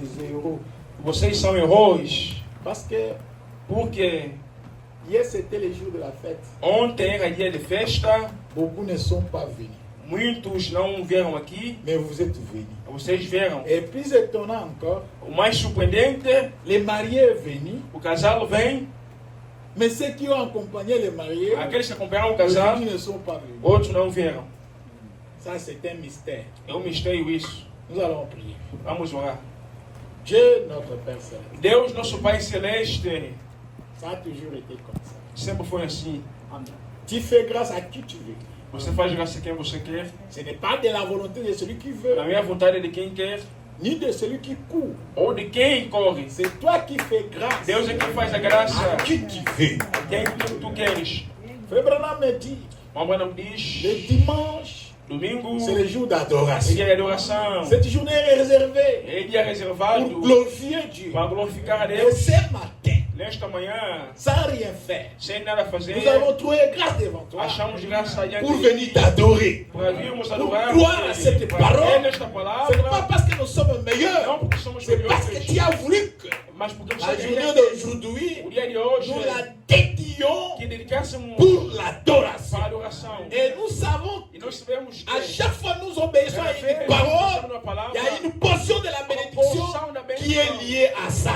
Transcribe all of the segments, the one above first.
des héros. Vocês são heróis. Parce que Porque hier c'était le jour de la fête. ontem era dia de festa. Beaucoup ne sont pas venus. Muitos não vieram aqui. Mais vous êtes venus. Vocês vieram. Et plus étonnant encore, O mais surpreendente, les mariés sont venus. o casal vem. Mais ceux qui ont accompagné les mariés, Aqueles que acompanharam o casal, aujourd'hui ne sont pas venus. outros não vieram. Ça, c'est un mystère. É um mistério isso. Nous allons prier. Vamos orar. Dieu, notre Père Céleste, Deus, nosso Pai Celeste, ça a toujours été comme ça. sempre foi assim. Amen. Tu fais grâce à qui tu veux. Você faz graça a quem você quer. Ce n'est pas de la volonté de celui qui veut, Na minha vontade de quem quer. ni de celui qui court. Ou de quem corre. C'est toi qui fais grâce Deus é quem faz a graça à qui tu veux. a quem tu queres. Frère Branham me dit, Mamãe não diz. le dimanche, Domingo c'est le jour é d'adoration. dia de adoração. Cette journée est réservée É dia reservado pour glorifier Dieu. para glorificar a Et Deus. ce matin, Nesta manhã, sans rien faire, sem nada fazer, nous avons trouvé grâce devant toi achamos graça diante pour de venir t'adorer. para virmos Pour adorar. croire à cette Para parole. crer nesta Ce n'est pas palavra. parce que nous sommes meilleurs, Não porque somos c'est parce que melhores, tu as voulu que mas porque la você journée queria d'aujourd'hui, o dia de hoje nous la dédions que dedicássemos pour l'adoration. para a adoração. Et nous savons E nós sabemos que à chaque fois que nous obéissons à une parole, il y a une portion de la bénédiction qui est liée à ça.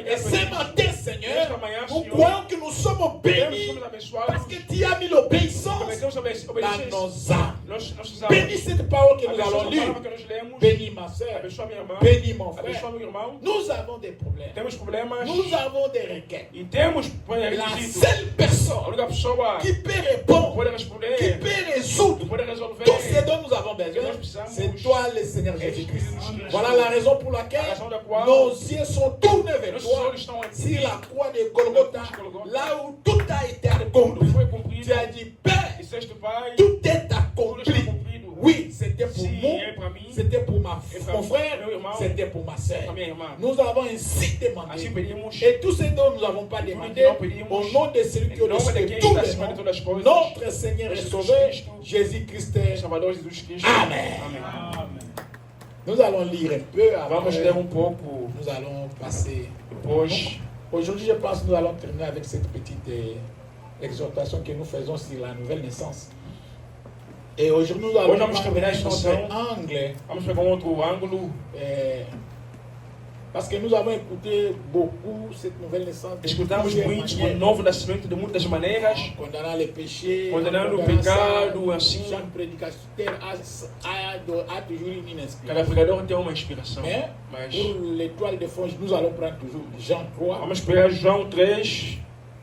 Et ce matin, Seigneur, nous croyons que nous sommes bénis somos abençoados. parce que tu as mis l'obéissance Porque Deus dans obedece nos âmes. nossos âmes. Bénis cette parole que nous Abençoa allons a lire. palavra que nós lemos. Bénis ma soeur. Abençoa minha irmã. Bénis mon frère. Abençoa meu irmão. Nous avons des problèmes. Temos problemas. Nous avons des requêtes. E temos La requisitos. seule A personne única pessoa qui peut que répondre, pode qui responder, peut que résoudre pode resolver, tout ce dont nous avons besoin, c'est toi le Seigneur Jésus-Christ. Voilà la raison pour laquelle a razão da qual nos yeux sont tournés vers nossos toi olhos estão aqui. sur la croix de Golgotha, là où tout a été accompli. Tudo foi cumprido. Tu as dit, Père, Disseste, Pai, tout est tudo accompli. está cumprido. Oui, c'était pour Sim, moi, é para mim, c'était pour mon frère, meu irmão, c'était pour ma soeur. para minha irmã. Nous avons ainsi Assim demandé. pedimos, Et tout ce dont nous n'avons pas demandé, au nom de celui qui est em nome au-dessus de de quem tous está les acima de noms, todas as coisas, notre Seigneur et Jesus Sauveur, Christ, Jésus-Christ. Salvador Jesus Cristo. Amen. Amém. Nous allons lire un peu, Vamos après, ler pouco nous allons passer. depois. Aujourd'hui, je pense que nous allons terminer avec cette petite exhortation que nous faisons sur la nouvelle naissance. Et aujourd'hui, nous allons Hoje vamos terminar a prendre exposição. notre angle, Vamos pegar outro ângulo. parce que nous avons écouté beaucoup cette nouvelle naissance. Escutamos Plusieurs muito manières, o novo nascimento de muitas maneiras, condamnant les péchés, condenando o condamnant pecado, ça. assim. Chaque prédicateur a toujours une Cada inspiration. pregador tem uma inspiração. Mais Mas pour l'étoile de fond, nous allons prendre toujours Jean 3, vamos pegar João 3,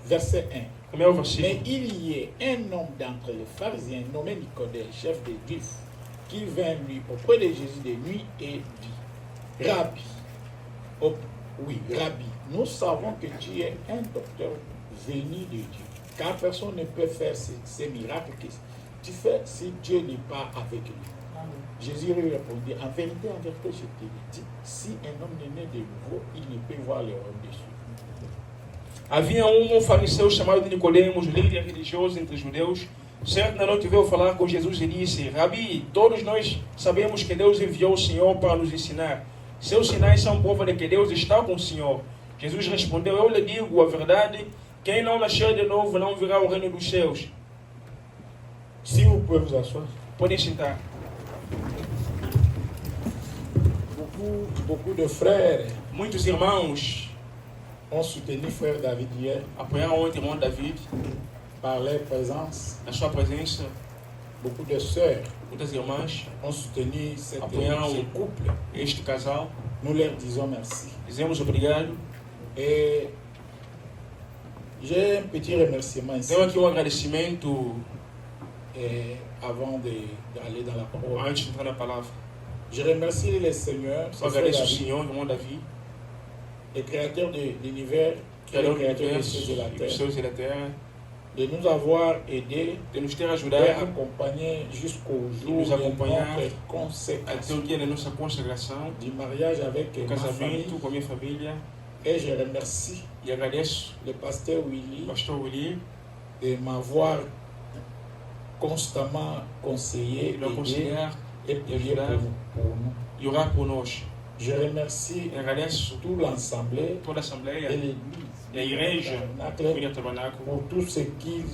verset 1. primeiro Mais versículo. il y a un homme d'entre les pharisiens nommé Nicodème, chef des Juifs, qui vint lui auprès de Jésus de nuit et dit, Rabbi, Rabbi, nous savons que tu es un docteur venu de Dieu, car personne ne peut faire ces miracles que tu fais si Dieu n'est pas avec lui. Jésus lui répondit, en vérité, je te dis, si un homme n'est né de nouveau, il ne peut voir le royaume de Dieu. Havia fariseu chamado de Nicodemos, líder religioso entre os judeus. Certa noite veio falar com Jesus e disse, Rabi, todos nós sabemos que Deus enviou o Senhor para nos ensinar. Seus sinais são prova de que Deus está com o Senhor. Jesus respondeu, eu lhe digo a verdade, quem não nascer de novo não virá ao reino dos céus. Si vous pouvez vous asseoir. Podem sentar. Beaucoup de frères Muitos irmãos ont soutenu frère David hier apoiaram ontem o irmão David, par leur présence. na sua presença. Beaucoup de sœurs Muitas irmãs ont soutenu ce apoiaram couple. este casal. Nous leur disons merci. Dizemos obrigado. Et j'ai un petit remerciement ici Tenho aqui agradecimento avant d'aller dans la parole. antes de entrar na palavra. Je remercie le Seigneur, Eu c'est frère agradeço o David, Senhor, irmão Davi, le créateur de l'univers, qui est Criador le do créateur des universo cieux et de la e dos terre, céus e da terra, de nous avoir aidés, de nos ter de ajudado accompagner jusqu'au jour nous de acompanhar notre até consécration o dia da nossa consagração, du mariage avec do ma famille. casamento com a minha família. Et je remercie E agradeço le pasteur o Willy pastor Willi de m'avoir constamment conseillé, de nos aidé aconselhar et prié pour nous. e orar por nós. Je remercie Eu agradeço tout l'Assemblée toda a Assembleia et l'Église e a Igreja, Tabernacle o Tabernáculo, pour tout ce qu'ils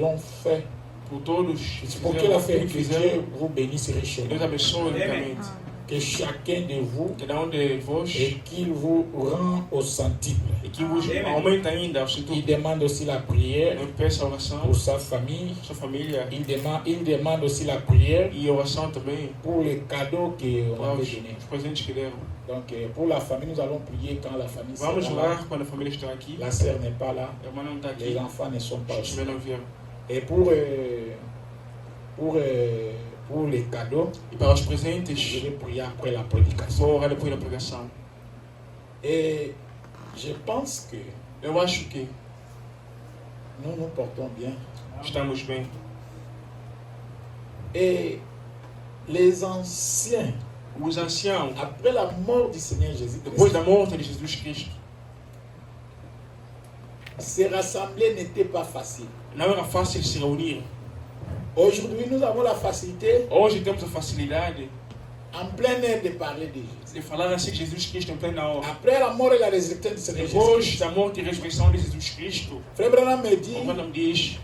ont fait. por todos Pour que la fizeram, fête que de fizeram. Dieu vous bénisse Deus richement. abençoe ricamente. Que chacun de vous Cada de vós et qu'il vous rend au centuple. e que vos aumenta ainda ao Il centuple. demande aussi la prière Eu peço a oração, pour sa famille. sua família Il demande aussi la prière e a oração também pour les cadeaux qu'on para avait os donnés. presentes que deram. Donc pour la famille, nous allons prier quand la famille sera Vamos là. orar quando a família está aqui. La sœur n'est pas là. A irmã não está aqui. Les enfants ne sont pas Os aussi. meus não vieram. Et pour les cadeaux, E para os je presentes, vais prier après la prédication. vou orar depois da pregação. Et je pense que Eu acho que nous nous portons bien. estamos bem. Et les anciens, Os anciãos, après la mort du Seigneur Jésus, depois da morte de Jesus Cristo, se rassembler n'était pas facile. não era fácil se reunir. Aujourd'hui, nous avons la facilité, Hoje temos a facilidade en plein air, de parler de Jésus. de falar assim de Jesus Cristo em plena hora. Après la mort et la résurrection du Seigneur Depois Jésus, da morte e ressurreição de Jesus Cristo, Frère Branham me dit, como não diz,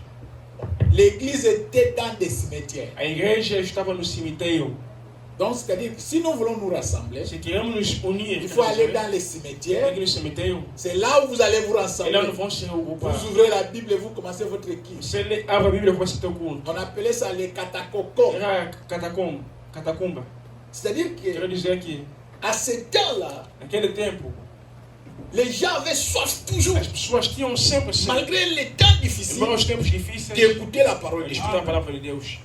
l'église était dans des cimetières. a igreja estava no cemitério. Donc, c'est-à-dire que si nous voulons nous rassembler, Se queremos nos unir, il faut aller dans les tem cimetières. que ir no cemitério. C'est là où vous allez vous E lá rassembler. não vão se regrupar. Vous ouvrez la Bible et vous commencez votre équipe. Você abre a Bíblia e começa o teu culto. On appelait ça les catacocos. Era catacumba. C'est-à-dire Quero dizer que, qu'à ce temps-là, naquele tempo, les gens avaient soif toujours, as pessoas tinham sempre sede. malgré les temps difficiles, Embora os tempos difíceis, d'écouter la parole de de Dieu. escutar a palavra de Deus.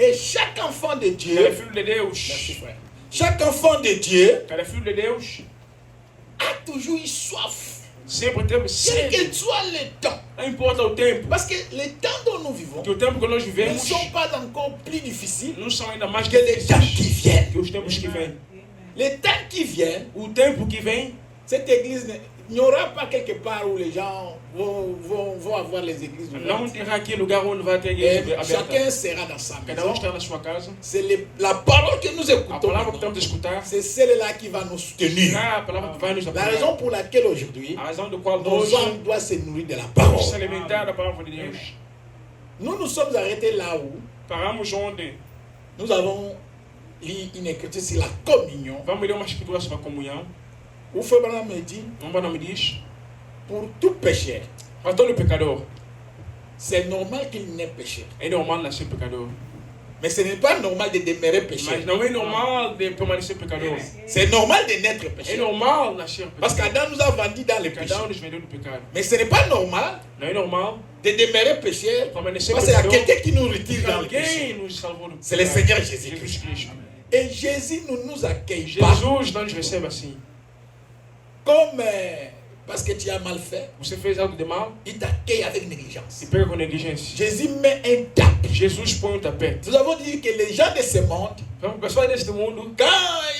Et chaque enfant de Cada Dieu, filho de Deus, merci frère, chaque enfant de Dieu cada filho de Deus, a toujours eu soif, sempre teve quel sede. que soit le temps. Não importa o tempo, Parce que les temps dont nous vivons porque o tempo que nós ne vivemos sont pas encore plus difficiles não são ainda mais que les temps qui difíceis viennent. que os tempos que vêm. Les temps qui viennent, O tempo que vem, cette église, il n'y aura pas quelque part où les gens vão avoir les églises não ouvertes. terá aqui lugar onde vai ter Et igreja aberta. chacun sera dans sa Cada um maison. está na sua casa. C'est la parole que nous A écoutons. palavra que maintenant. estamos a escutar C'est celle-là qui va nous soutenir. será a palavra que vai nos La apoiar. raison pour laquelle aujourd'hui, A razão do qual nos hoje hommes doivent se nourrir de la vamos parole. se alimentar da palavra de Deus. Nous nous sommes arrêtés là où Paramos onde nous avons lu une écriture sur la communion. vamos ler uma escritura sobre a comunhão. Où Frère Branham me dit, Um não me diz, pour tout pécheur, para todo pecador, c'est normal qu'il n'ait péché. é normal nascer pecador. Mais ce n'est pas normal de demeurer Mas pécheur. não é normal de permanecer pecador. C'est normal de naître É pécheur. normal nascer Parce pecador. qu'Adam nous a vendu dans le péché. Cada nos vendeu do pecado. Mais ce n'est pas normal Não é normal de demeurer pécheur. permanecer Parce qu'il y a pecador. quelqu'un qui nous retire dans le péché. Alguém nos salvou do C'est le pecado. Seigneur Jésus-Christ. Jesus Cristo. Et Jésus ne nous accueille pas Jesus não nos recebe assim. comme parce que tu as mal fait. Você fez algo de mal Il t'accueille avec négligence. e pega com negligência. Jésus met un tapis. Jesus põe tapete. Nous avons dit que les gens de ce monde, Então, pessoas deste mundo, quand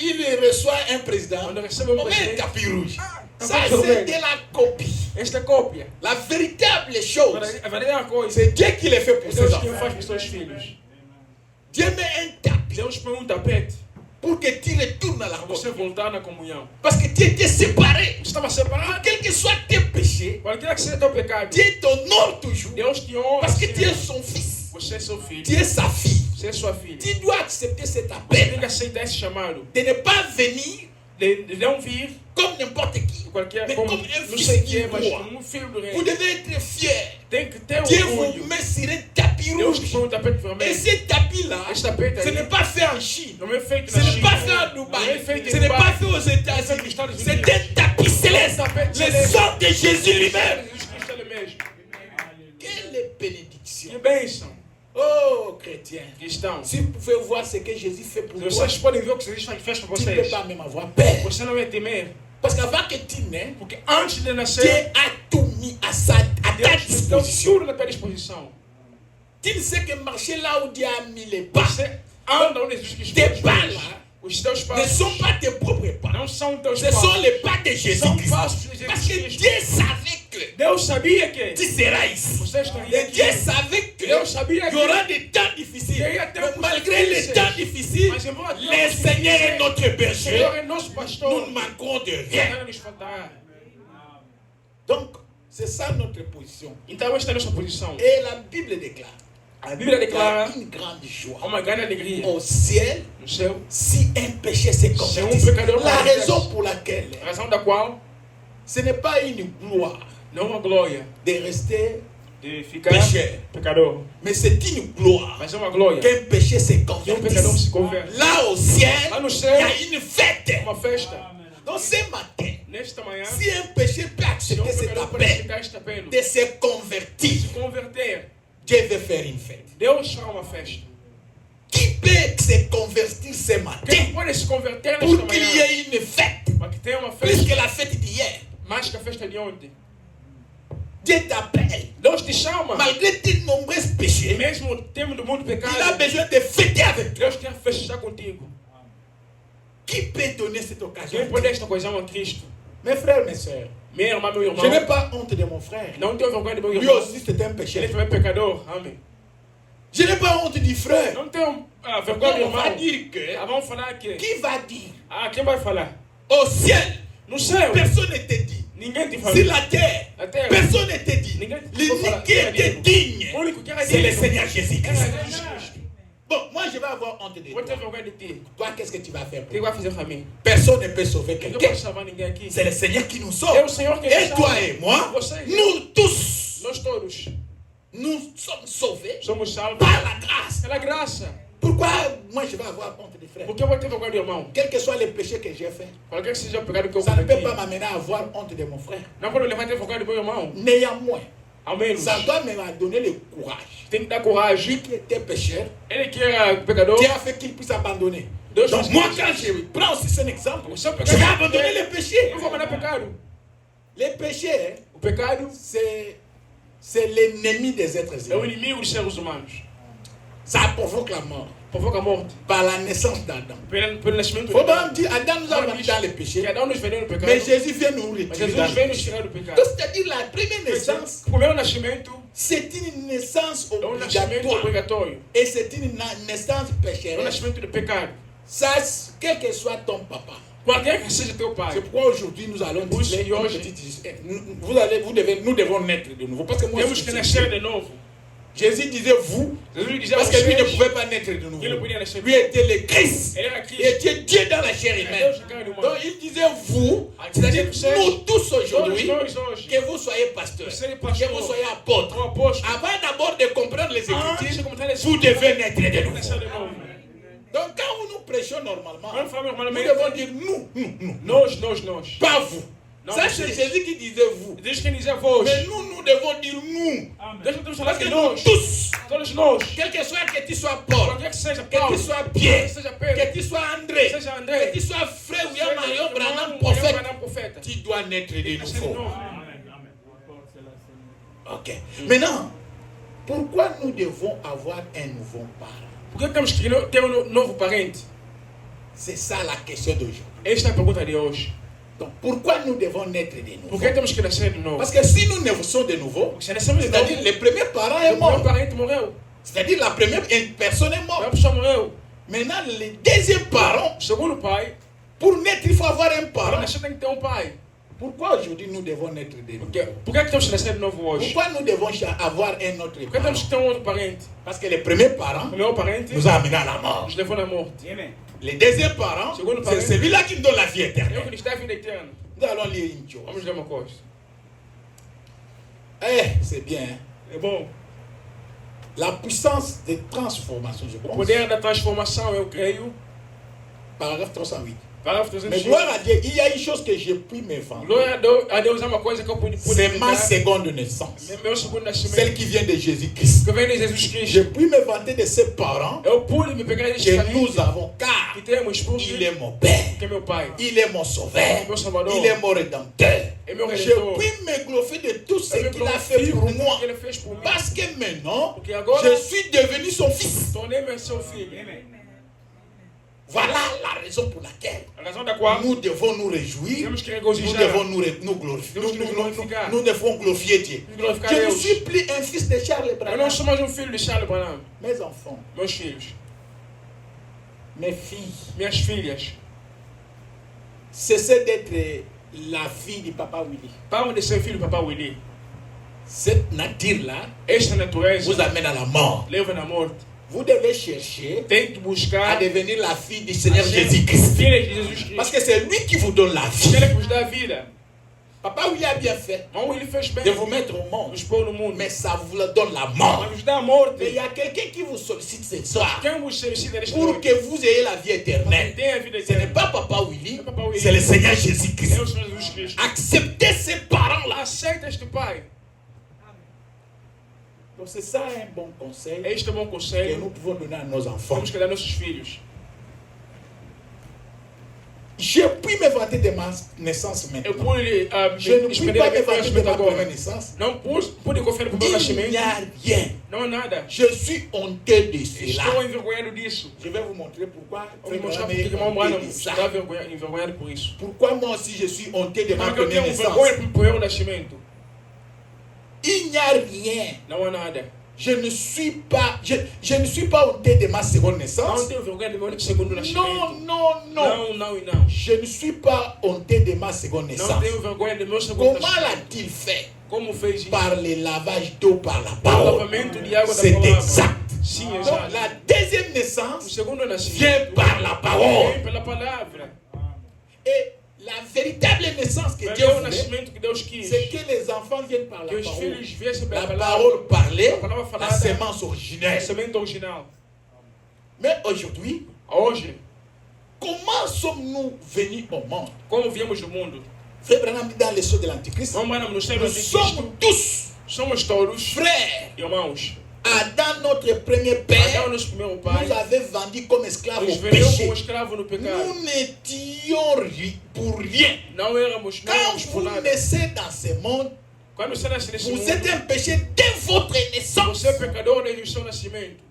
il reçoit un président, quando recebe on met un presidente, tapis rouge. Tapis Ça, rouge. c'est de la copie. esta é cópia. La véritable chose, A verdadeira coisa, c'est Dieu qui le fait pour ses Deus quem enfants. faz para os seus filhos. Dieu met un tapis Deus põe tapete pour que tu retournes à la para copie. você voltar na comunhão. Parce que tu étais séparé. Você estava separado. Quel que soit tes péchés, Qualquer que seja teu pecado, Dieu t'honore toujours. Deus te honra. Parce que tu es sempre. son fils. Você é seu filho. Tu es sa fille. Você é sua filha. Tu dois accepter cet Você appel. tem que aceitar esse chamado. De ne pas venir De não vir comme n'importe qui. qualquer Mais como comme un não fils sei o du que é, mas roi. como filho do Vous rei. devez être fiers. Tem que ter Dieu vous orgulho. met sur un tapis Deus te rouge. põe tapete Et vermelho. ce tapis-là, Esse tapete ce aí n'est pas fait en Chine. não é feito Ce na n'est China. pas fait en Não é Dubaï. feito Ce em n'est pas Dubai. fait aux Não é feito nos États-Unis. Estados C'est Unidos. un tapis céleste. Le sang de Jésus lui-même. Jesus Cristo ele mesmo. Quelle bénédiction. Que bênção. Oh, chrétien. Cristão. Si vous pouvez voir ce que Jésus fait pour toi, Vocês podem ver o que Jesus fez para tu ne peux vocês. pas même avoir peur. Você não vai temer. Parce qu'avant que tu nais, Porque antes de Dieu nascer, a tout mis à ta Deus te deu disposition. tudo na tua disposição. Tu ne sais que marcher là où Dieu a mis les pas Você anda onde Jesus Cristo Tes pôs os pas pés. là Os teus ne passos sont pas tes propres pas. não são teus Ce sont passos. les pas de São Jésus-Christ. passos de Parce Jesus que Cristo. Dieu savait que Deus sabia que tu seras ici. você estaria Et aqui. Dieu savait qu'il Deus sabia y que aura des temps difficiles. Il y a des Mais tempos malgré les difíceis. temps difficiles, Mas embora le tempos Seigneur difíceis, est notre o berger. Senhor é nosso pastor. Nous ne manquerons de rien. Nada nos faltará. Donc, c'est ça notre position. Então esta é a nossa posição. Et la Bible déclare A Bíblia qu'il y a declara une grande joie uma grande alegria au ciel no céu. si un péché s'est C'est converti. un pécateur La converti. raison pour laquelle A razão da qual ce n'est pas une gloire não uma glória de rester de ficar pécheur, pecador, mais c'est une gloire mas é uma glória qu'un péché s'est que um pecador converti. se converte. Là au ciel, Lá no il y céu, a une fête. uma festa. Donc ce matin, Nesta manhã, si un péché peut se um accepter cet pecador pode appel aceitar este apelo, de se convertir, se converter, Dieu veut faire une fête. Deus fará uma festa. Qui peut se convertir ce matin Quem pode se converter pour nesta qu'il y manhã? ait une fête Para que tenha uma plus festa, que la fête d'hier? mais que a festa de ontem. Dieu t'appelle. Deus te chama. Malgré tes nombreux E péchés, mesmo o tempo do mundo il a pecado, besoin de fêter avec toi. Deus quer festejar contigo. Qui peut donner cette occasion? Quem pode esta ocasião a Cristo? Mes frères, mes sœurs, Minha irmã, meu je n'ai irmão, pas honte de mon frère. não tenho vergonha de meu Lui irmão. aussi, c'est un Ele péché. também é pecador. Amém. Je n'ai pas honte du frère. Não tenho vergonha do On va irmão. dire que, Vamos falar que... qui va dire Quem vai falar? au ciel, No céu, personne ne te dit. ninguém te Sur fala. la terre, Na terra, personne ne te dit. ninguém te L'unique fala. qui était digne, O único que era c'est le digno Seigneur Jésus-Christ. era Jesus Cristo. Bon, moi je vais avoir honte de Vou ter toi. vergonha de ti. Toi, qu'est-ce que tu vas faire O pour que moi? vai fazer para mim? Personne ne peut sauver Ninguém quelqu'un. pode salvar ninguém aqui. C'est le Seigneur qui nous É sauve. o Senhor que Et nos toi salva. et moi, Você, nous tous, nós todos nous sommes sauvés somos salvos par la grâce. pela graça. Pourquoi moi je vais avoir honte des frères? Por que eu vou ter vergonha do irmão? Quel que soit le péché que j'ai fait, Qualquer que seja o pecado que eu ça ne peut cometi, pas m'amener à avoir honte de mon frère. não pode levar a ter vergonha do meu irmão. Néanmoins, Ao menos, ça doit me donner le courage. tem que dar coragem. Lui qui était pécheur, Ele que era pecador, qui a fait qu'il puisse abandonner. Deus Donc fez moi, isso. quand je prends aussi son exemple, Você é je pecador. vais abandonner le péché. Não vou mandar pecado. Le péché, O pecado c'est l'ennemi des êtres é o humains. inimigo dos seres humanos. Ça provoque la mort Provoca a morte. par la naissance d'Adam. Pelo nascimento de Faut Adão. pas me dire, Adam nous a mis dans le péché, Que Adão nos vendeu no pecado. mais Jésus vient nous Mas retirer dans Jesus le veio nos péché. tirar do pecado. Donc, c'est-à-dire la première naissance, O primeiro nascimento c'est une naissance é um nascimento obligatoire obrigatório. et c'est une naissance É um pécheresse. nascimento de pecado. Ça, quel que soit ton papa. Qualquer que seja teu pai. C'est pourquoi aujourd'hui nous allons Vous, dire, Seigneur, nous devons naître de nouveau. Parce que moi, Temos je que suis nascer de novo. Jésus disait vous, Jesus dizia parce que lui ne vocês, pouvait pas naître de nouveau. ele não podia nascer. Lui était le Christ. Ele era Il Cristo. était Dieu dans la chair É humaine. Deus em carne humana. Donc il disait vous, Ah, c'est-à-dire vocês, nous tous Todos aujourd'hui, nós hoje, que vous soyez pasteurs, Você é que pastor, vous soyez apôtres. ou apóstolo, Avant d'abord de comprendre les antes de Écritures, comentar esse vous devez naître de nascer nouveau. de novo. Donc quand nous prêchons normalement, Vamos falar nous normalmente. devons dire nous. Nós. Pas vous. Non, Ça mais c'est c'est- Jésus qui disait vous. Deus quem dizia vós. Mais nous devons dire nous. Deus não temos falar Parce que que nous nós. tous, Todos nós. quel que soit que tu sois Paul, Qualquer que seja que Paulo, tu sois Pierre, que seja Pedro, que tu sois André, que seja André, que tu sois frère William seja Marion irmão, Branham, William prophète, Branham, profeta. tu dois naître de Nascer de nouveau. novo. Ok. Maintenant, pourquoi nous devons avoir un nouveau parent? Por que temos que ter novo parente? C'est ça la question d'aujourd'hui. Esta é a pergunta de hoje. Donc, pourquoi nous devons naître de nouveau? Por que temos que nascer de novo? Parce que si nous naissons de nouveau, Porque se nascemos de novo, c'est-à-dire le premier parent est o primeiro mort. parente morreu. C'est-à-dire la première personne est A morte. pessoa morreu. Maintenant, le deuxième parent, O segundo pai, pour naître, il faut avoir un para parent. nascer tem que ter pai. Pourquoi aujourd'hui nous devons naître de nouveau? Por que temos que nascer de novo hoje? Pourquoi nous devons avoir un autre Por que parent? temos que ter outro parente? Parce que le premier parent O primeiro parente nous a amenés à la mort. nos levou na morte. Le deuxième parent, Segundo c'est parent. celui-là qui nous donne la vie É o que éternelle. nos dá a vida eterna. Nous allons lire une chose. Vamos ler uma coisa. C'est bien. Hein? É bom. La puissance de transformation, je O pense. poder da transformação, eu creio. Paragraphe 308. Parágrafo Mais 308. gloire à Dieu, il y a une chose que j'ai pu m'inventer. Glória a Deus é uma coisa que eu pude C'est ma inventar. seconde naissance. Meu segundo Celle nascimento, qui vient de Jésus-Christ. que vem de Jesus J'ai Cristo. pu m'inventer de ses parents Eu pude me pegar deste que caminho nous avons, car que temos porque il est mon Père, que é meu pai. il est mon sauveur, Meu Salvador. il est mon rédempteur. É meu Je redentor. puis me glorifier de tout ce Eu me qu'il a fait glorifio pour de tudo moi. que ele fez por mim. Parce que maintenant, Porque agora je suis devenu son fils. tornei-me seu filho. Voilà la raison pour laquelle A razão da qual nous devons nous réjouir, temos que nous regozijar, devons nous glorifier, Temos que nos glorificar. nous devons glorifier Dieu. glorificar Je ne Deus. suis plus un fils de Charles Eu Branham. não sou mais filho de Charles Branham. Mes enfants, Meus filhos, mes filles, minhas filhas, cessez d'être la fille du papa Willy. parem de ser filho do Papa Willy. Cette nature-là Esta natureza vous amène à la mort. leva na morte. Vous devez chercher Tem que à buscar devenir la fille du Seigneur a ser Jésus-Christ. filha de Jesus Cristo. Parce que c'est lui qui vous donne la vie. Ele que vos dá a vida. Papa Willy a bien fait Não, ele fez bem. de vous mettre au monde, Nos pôr no mundo. mais ça vous donne la mort. Mas vos dá a morte. Mais il y a quelqu'un qui vous sollicite ce soir Quem vos solicita nesta pour noite? que vous ayez la vie éternelle. Tem a vida Ce n'est eterna. pas Papa Willy, É Papa Willy. c'est le Seigneur Jésus-Christ. É o Senhor Jesus Cristo. Acceptez ces parents-là. Aceita este Pai. Donc c'est ça un bon conseil Este é um bom que conselho. nous pouvons donner à nos enfants. Temos que dar aos nossos filhos. Je puis me vanter de ma naissance Eu maintenant. pude Je ne puis despender pas a me minha vanter de ma agora. première naissance. Não pude confiar no meu Il n'y nascimento. a rien. Não há nada. Je suis honteux de cela. Estou envergonhado disso. Je vais vous montrer pourquoi Eu vou mostrar Frère porque Branham meu est irmão honteux de ça. está envergonhado por isso. Pourquoi moi aussi je suis honteux de ma Porque eu première tenho naissance. vergonha por meu nascimento. Il n'y a rien. Não há nada. Je ne suis pas honteux de ma seconde Não naissance. tenho vergonha do meu segundo Non, nascimento. non, non. Não e não. Je ne suis pas honteux de ma seconde Não naissance. tenho vergonha do meu segundo Comment nascimento. l'a-t-il fait? Como fez isso? Par le lavage d'eau par la O parole. lavamento de água da C'est palavra. exact. Sim, Donc exato. la deuxième O naissance segundo vient nascimento par la parole. vem pela palavra. Et la véritable naissance que Mas Dieu é o voulait, nascimento que Deus quis. c'est que les enfants viennent par Que la os parole. filhos viessem pela La palavra. parole parlée, A palavra la falada. sémence A originelle. semente original. Mais aujourd'hui, Hoje, comment sommes-nous venus au monde? como viemos do mundo? Frère Branham dit dans les sceaux de l'Antichrist, Vamos lá no Ministério nous do Anticristo. sommes tous Somos todos frères. irmãos. Adam, notre premier père, Adão, nosso primeiro pai, nous avait vendus comme esclaves nos au vendeu péché. como escravo no pecado. Nous n'étions pour rien. Não éramos Quand por vous nada. naissez dans ce monde, Quando você nasce nesse vous mundo, êtes un péché dès votre naissance. você é pecador desde o seu nascimento.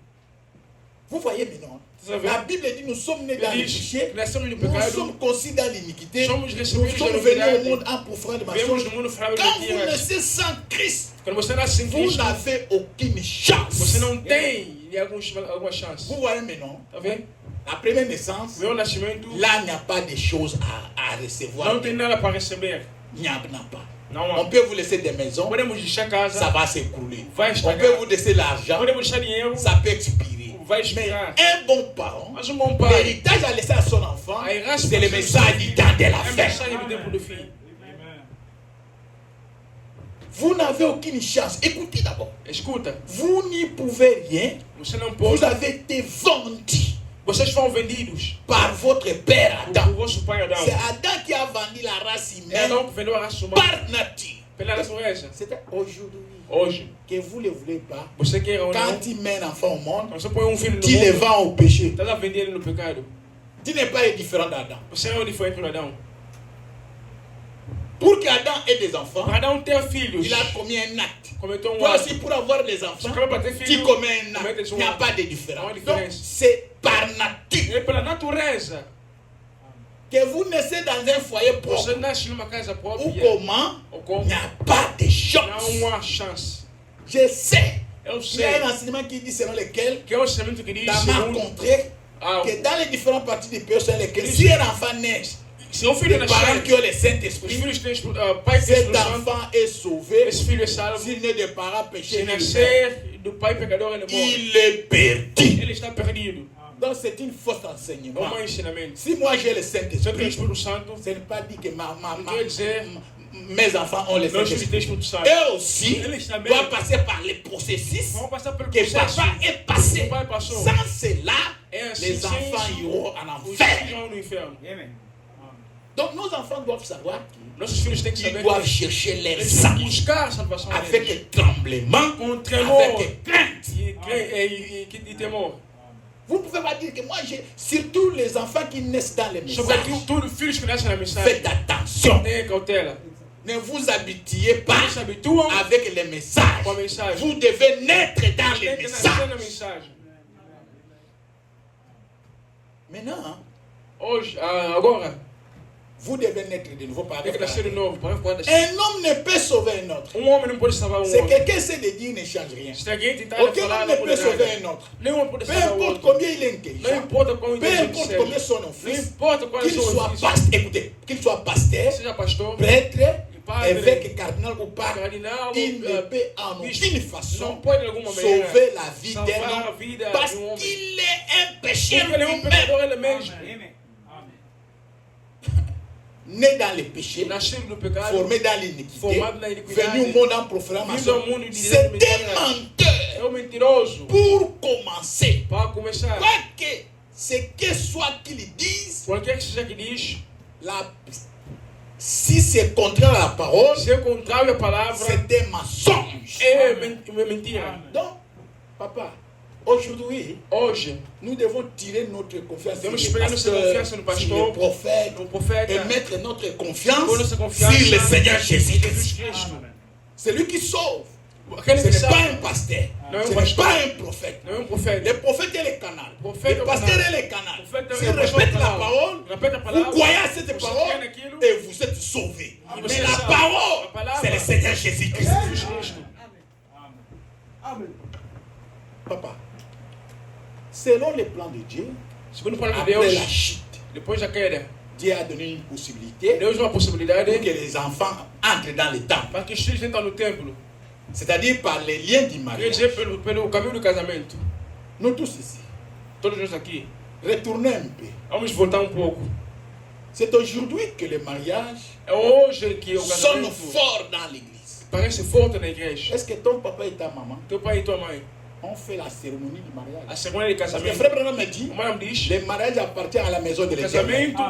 Vous voyez maintenant, Vous savez, la Bible dit nous sommes nés dans le ele diz péché, que nascemos no nous pecado, sommes conçus dans l'iniquité, somos nous recebidos sommes da venus au iniquidade, monde en pourfrant de viemos mensonges. do mundo falando Quand vous mentiras. naissez sans Christ, Quando você nasce em vous Cristo, n'avez aucune chance. você não tem alguma chance. Vous voyez maintenant, Tá vendo? la première naissance, Meu nascimento là, il n'y a pas de choses à recevoir. não tem nada para receber. Il n'y en a pas. Não On há. peut vous laisser des maisons, Podemos deixar ça casa, va s'écrouler. vai On estragar. peut vous laisser l'argent, Podemos deixar dinheiro, ça peut expirer. vai Mais expirar. un bon parent, Mas bom pai, l'héritage à laisser à son enfant, a herança c'est le para message du temps de la é a fin. mensagem do tempo do fim. Vous n'avez aucune chance. Écoutez d'abord. Escuta, Vous n'y pouvez rien. você não Vous pode. avez été vendus Vocês foram vendidos par votre père por Adam. vosso pai Adão. C'est Adam qui a vendu la race É humaine Adão que vendeu a raça humana par nature. pela natureza. C'est aujourd'hui Hoje, que vous ne le voulez pas. você queira ou não, Quand il met un enfant au monde, quando você põe um filho no tu le mundo, vends au péché. estás a vender ele no pecado. Tu n'es pas différent d'Adam. Você não é diferente do Adão. Pour qu'Adam ait des enfants, Para Adão ter filhos, il a commis un acte. cometeu um Toi ato. aussi, pour avoir des enfants, Acaba para ter tu filho, commets un comete acte. um Il n'y a ato. pas de Não différence. há Donc, diferença. c'est par nature. É pela natureza. Que vous naissez dans un foyer Você propre nasce numa casa ou própria. comment, Ou como? il n'y a pas de chance. Não há chance. Je sais. Eu Il y a sei un enseignement qui dit selon lequel, que é um ensinamento que diz dans ma segundo, contrée, ah, que dans les différentes parties du pays selon lesquelles, si un enfant naît, se um filho les parents qui nascer, ont le os Saint-Esprit, filhos têm pai que tem cet Espírito Santo, enfant est sauvé. esse filho é salvo. S'il n'est de parents Se péchés, il meurt. nascer do pai pecador, ele morre. Il est perdu. Ele está perdido. Donc c'est une fausse É enseignement. um ensinamento. Si moi j'ai le Se eu tenho o Saint-Esprit, Espírito Santo, ce n'est pas dit que quer dizer, mes enfants ont le meus filhos têm Saint-Esprit. Espírito Santo. Eux aussi Eles também doivent passer par les processus vão passar pelo que processo. papa est passé. O pai passou. Sans cela, É assim, les sem enfants isso, iront en os filhos enfer. vão no inferno. Donc nos enfants doivent savoir Nossos filhos têm que qu'ils saber doivent que chercher leur eles sang têm que buscar a salvação deles. avec tremblement, Com tremor avec crainte. e temor. Vous ne pouvez pas dire que moi j'ai, surtout les enfants qui naissent dans les messages, Sobretudo filhos que nascem na mensagem. faites attention. Tenha cautela. Ne vous habituez pas Eles se habituam avec les messages. com a mensagem. Vous devez naître dans les Tem que nascer na messages. mensagem. Maintenant, Hoje, agora, Vous devez naître de nouveau par tem que nascer de un novo. Para poder nascer. homme ne peut sauver un autre. Homem não pode salvar C'est outro. quelqu'un essaie de dire ne change rien. Se alguém tentar Aucun falar, homme não ne pode peut sauver nada. un autre. Nenhum pode Peu salvar o importe outro. combien il est Não intelligent, importa quão peu inteligente importe combien seja. son Não office, importa qual é o qu'il seu soit ofício. pasteur, écoutez, qu'il soit pasteur, Seja pastor, prêtre, padre, évêque, cardinal ou pas, cardinal, il ne peut en bispo, aucune não façon pode de alguma maneira sauver la vie salvar d'un a homme vida parce de homem. qu'il est un pécheur Porque ele é humain, pecador ele mesmo. né dans le péché, Nascido no pecado, formé dans l'iniquité, formado na iniquidade, venu au monde en vindo profanation. ao mundo de C'est un mentiras. menteur. É um mentiroso. Pour commencer, Para começar, quoi que ce que soit qu'il dise, qualquer que seja que diz, si c'est contraire à la parole, se é contrário à palavra, c'est un mensonge. é mentira. Donc, papa, aujourd'hui, Hoje, nous devons tirer notre confiance sur temos les que pegar nossa confiança no pasteurs, sur pastor, les prophètes, no profeta, et mettre notre pôr confiance nossa confiança sur le Seigneur em Jésus. Jesus Cristo. C'est lui qui sauve. Aquele Ce que n'est pas salva, un pasteur. não é Ce um n'est pastor, pas un prophète. não é um profeta. Le prophète est le canal. Prophète Le est pasteur canal. est le canal. Prophète S'il est le répète la canal. parole, Répète la vous palavra, croyez à cette você parole crê naquilo, et vous êtes sauvés. e Mais você la salva. A parole, palavra c'est le Seigneur é Jésus-Christ. Jesus Cristo. Papa, selon les plans de Dieu, Segundo o plano de après Deus, la chute, depois da queda, Dieu a donné une possibilité Deus deu uma possibilidade pour que les enfants entrent dans le temple. para que os filhos entrem no templo. C'est-à-dire par les liens du Quer mariage. dizer, pelo caminho do casamento. Nous tous ici, Todos nós aqui, retournez un peu. vamos voltar um pouco. C'est aujourd'hui que le mariage É hoje que o sonne casamento fort dans l'église. parece forte na igreja. Est-ce que ton papa et ta maman Teu pai e tua mãe, ont fait la cérémonie du a mariage? cerimônia de Parce que casamento, frère Branham me dit, o Mariam diz, le mariage appartient à la maison de l'Éternel. casamento,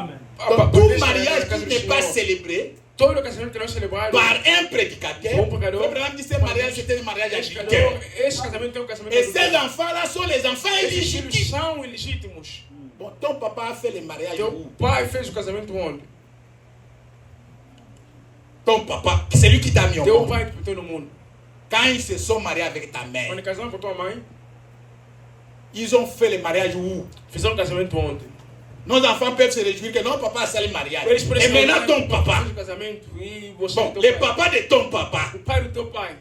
Donc tout mariage qui n'est pas célébrado, célébré todo o casamento que não é celebrado, par un prédicateur, Bon prédicateur. frère Branham dit ce mariage c'était un mariage esse adultère. casamento é um casamento Et ces adultério. enfants-là sont les enfants Esses filhos illégitimes. são ilegítimos. Bon, ton papa a fait le mariage Teu où? pai fez o casamento onde? Ton papa, c'est lui qui t'a mis au Teu monde. pai que botou no mundo. Quand ils se sont mariés avec ta mère, Quando casaram com tua mãe, ils ont fait le mariage où? fizeram o casamento onde? Nos enfants peuvent se réjouir que non, papa a sali le mariage. Eles podem Et se maintenant lembrar ton que papa, fez o casamento e você bon, teu le pai. papa de ton papa, O pai do teu pai.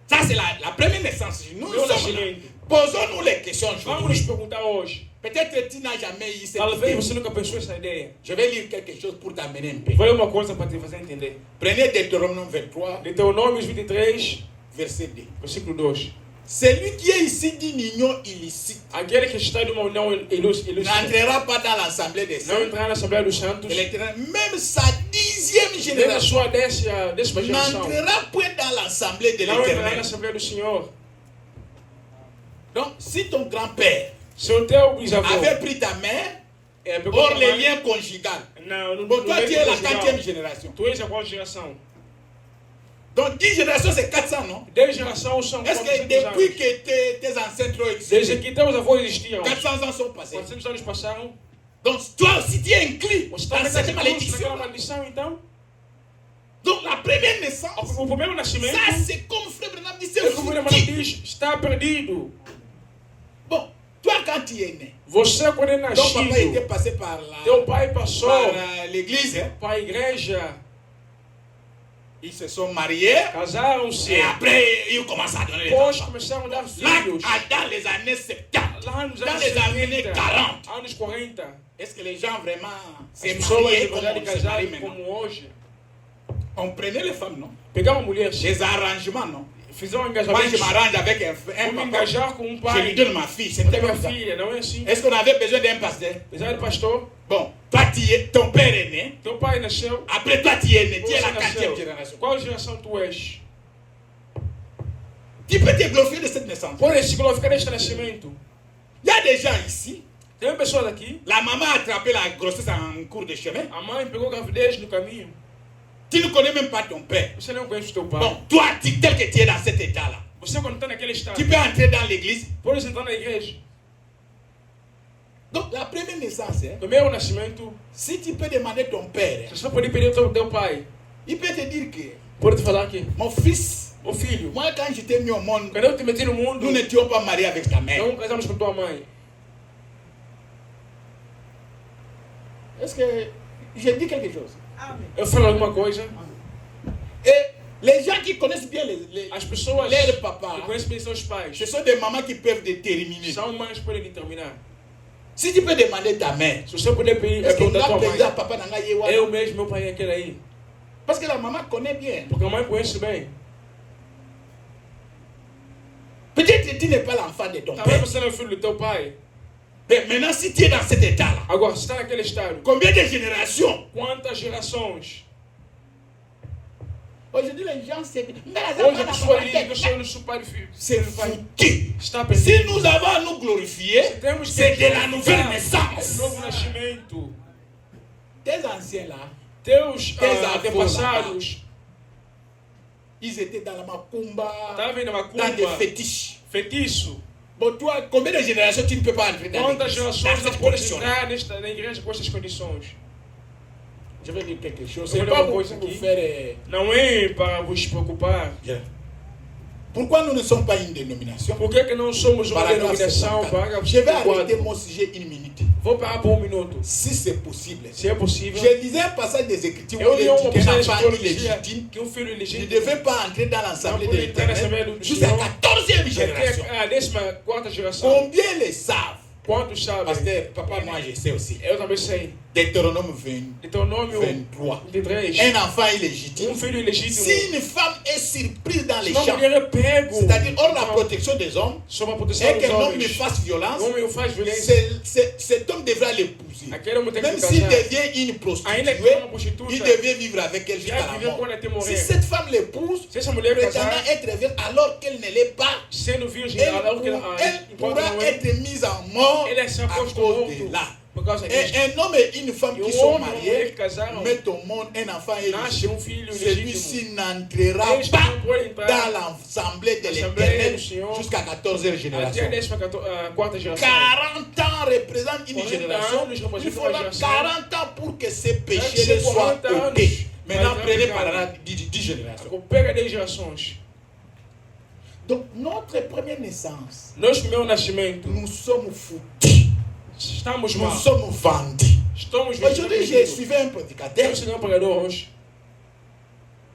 ça c'est la première naissance. Nous Meu sommes là. nascimento. Posons-nous les questions Vamos nos aujourd'hui. perguntar hoje. Peut-être que tu n'as jamais eu cette Talvez idée. você nunca pensou essa ideia. Je vais lire quelque chose pour t'amener un peu. Vou ler uma coisa para te fazer entender. Prenez Deutéronome 23, Deuteronômio 23, verset 2. versículo 2. Celui qui est ici d'une union illicite Aquele que está de uma união ilícita n'entrera pas dans l'assemblée des não saints entrar na Assembleia dos Santos, de l'Éternel. Même sa 10e nem na génération sua décima geração, n'entrera point dans l'assemblée de não entrará na l'Éternel. Assembleia do Senhor. Donc, si ton grand-père Se o teu bisavô avait pris ta mère, pegou hors tua les mãe, liens conjugaux, no bon, toi tu leito es la conjugal, 4e génération. tu és a qual geração? Donc 10 générations, c'est 400, non? 10 gerações são Est-ce que 400 depuis anos. que tes ancêtres ont Desde existé, que teus avós existiam, 400 ans sont passés? 400 anos passaram, Donc toi aussi tu es inclus você dans está cette naquela malédiction. maldição, então? Donc la première naissance, O primeiro nascimento, ça c'est comme Frère Branham dit, c'est é como ele foutu. diz, está perdido. Bon, toi quand tu es né, Você, quando é ton papa était nascido, passé par teu pai passou l'église, hein? para a igreja, Ils se sont mariés casaram-se, et après ils commencent à donner les depois enfants. começaram a dar Là, filhos. dans les années 70, Lá nos dans anos les années 70, 40, anos 40, est-ce que les gens vraiment as se pessoas mariaient de comme verdade on se marie casaram maintenant? como hoje. On prenait les femmes, non? Pegaram mulheres, Les arrangements, non? fizeram Moi, je engajamentos. m'arrange avec un Vou me papa, engajar com je lui pai, donne ma fille. vou C'était ter minha comme ça. filha, não é assim? Est-ce qu'on avait besoin d'un pasteur? Apesar de pastor, Bon, toi, ton père est né. teu pai nasceu, Après toi, tu es né. Tu es você la 4e nasceu. génération. Qual geração tu és? Tu peux te glorifier de cette naissance. Pode se glorificar deste nascimento. Il y a des gens ici. Tem pessoas aqui, La maman a attrapé la grossesse en cours de chemin. a mãe pegou gravidez no caminho. Tu ne connais même pas ton père. Você não conhece o teu pai. Bon, toi, tel que tu es dans cet état-là, Você quando está naquele estado, tu peux entrer dans l'église. pode entrar na igreja. Donc, la première naissance, hein, Primeiro nascimento, si tu peux demander ton père, você só pode pedir ao teu pai. il peut te dire que Pode te falar que, mon fils, ô filho, moi, quand je t'ai mis au monde, quando eu te meti no mundo, nous n'étions pas mariés avec ta mère. não casamos com tua mãe. Est-ce que j'ai dit quelque chose? Eu falo alguma coisa. Et les gens qui connaissent bien As pessoas leurs papas, que conhecem bem seus pais ce sont des mamans qui peuvent déterminer. são mães que podem determinar. Si tu peux demander ta mère, Se você puder pedir, est-ce que perguntar à tua là, mãe, papa n'a pas eu mesmo, meu pai é aquele aí. parce que la maman connaît bien. Porque a mãe conhece bem. Peut-être que tu n'es pas l'enfant de ton Talvez père. você não é filho do teu pai. Mais maintenant, si tu es dans cet état-là, Agora, se está naquele estado, combien de générations? quantas gerações? Aujourd'hui, les gens se disent, mais Hoje a pessoa liga que o senhor não pai do filho. c'est foutu. Está Si perdido. nous avons à nous glorifier, Temos que c'est de la nouvelle glorificar naissance. o novo nascimento. Tes anciens là, Teus Teus avós antepassados ils étaient dans la macumba, estavam indo na dans des macumba, fétiches. feitiço. Bon, toi, combien de générations tu ne peux pas entrer dans Quantas l'église, dans gerações não cette podem condition? entrar na igreja com essas condições? Je vais dire quelque chose. Eu C'est vou pas dar uma pour coisa vous aqui. faire. Não é para vos preocupar. Pourquoi nous ne sommes pas une dénomination? Por que não somos uma Paragraphe denominação? 64. Parágrafo Je vais arrêter 54. mon sujet une minute, Vou parar por minuto. si c'est possible. Se é possível. Je lisais un passage des Écritures où Eu il li est dit uma qu'un passagem enfant que illégitime um filho ne ilegítimo devait pas entrer dans l'assemblée Não de podia entrar na Assembleia l'Éternel do jusqu'à Senhor. la 14e génération. Até a 14ª geração. Combien les savent? Quantos Parce sabem? que papa, moi je sais aussi. Eu também sei. Deutéronome 20, Deuteronômio 23. 23. Un enfant illégitime. Filho ilegítimo. Si une femme est surprise dans les Se uma champs, mulher é pego. c'est-à-dire hors la protection des hommes, Sob a proteção et dos qu'un homme lui homens. fasse violence, O homem faz violência. cet homme devra l'épouser. Aquele homem tem que Même se s'il casar. devient une Ainda prostituée, que é uma prostituta. il devait vivre avec elle jusqu'à Já la viveu mort. quando até Si morrer. cette femme l'épouse, Se essa mulher prétendant casar, être vierge alors qu'elle ne l'est pas, sendo virgem, elle, alors que elle enquanto pourra não é, être mise en mort ele se à aposta cause de morto là. por causa disso. Et un homme et une femme E qui um sont homem e uma mulher mariés que casaram, mettent au monde un enfant nasce illégitime. filho Celui-ci legítimo. n'entrera Eles pas não podem entrar dans l'assemblée de L'Assemblée l'Éternel du Seigneur jusqu'à 14e até génération. a 14ª geração. 40 ans représente une 40 génération. anos representa Il faudra uma geração. 40 ans pour que ces Tem que péchés ser ne soient 40 anos ôtés. Maintenant, para prenez entrar par no là 10 générations. Pega 10 gerações. Donc, notre première naissance, Nós, primeiro nascimento, nous sommes foutus. estamos Nous mal. sommes vendus. Estamos Aujourd'hui, j'ai suivi un prédicateur. Eu cheguei um pregador hoje.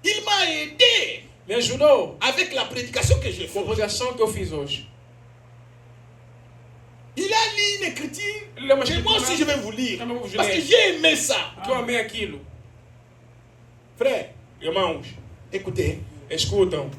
Il m'a aidé Me ajudou avec la prédication que j'ai com a faite. pregação que eu fiz hoje. Il a lu une écriture. Ele é uma Et moi aussi, je escritura vais vous lire. Também vou vos Parce que ler. j'ai aimé ça. Que eu amei aquilo. Frère, Irmãos, écoutez. escutam.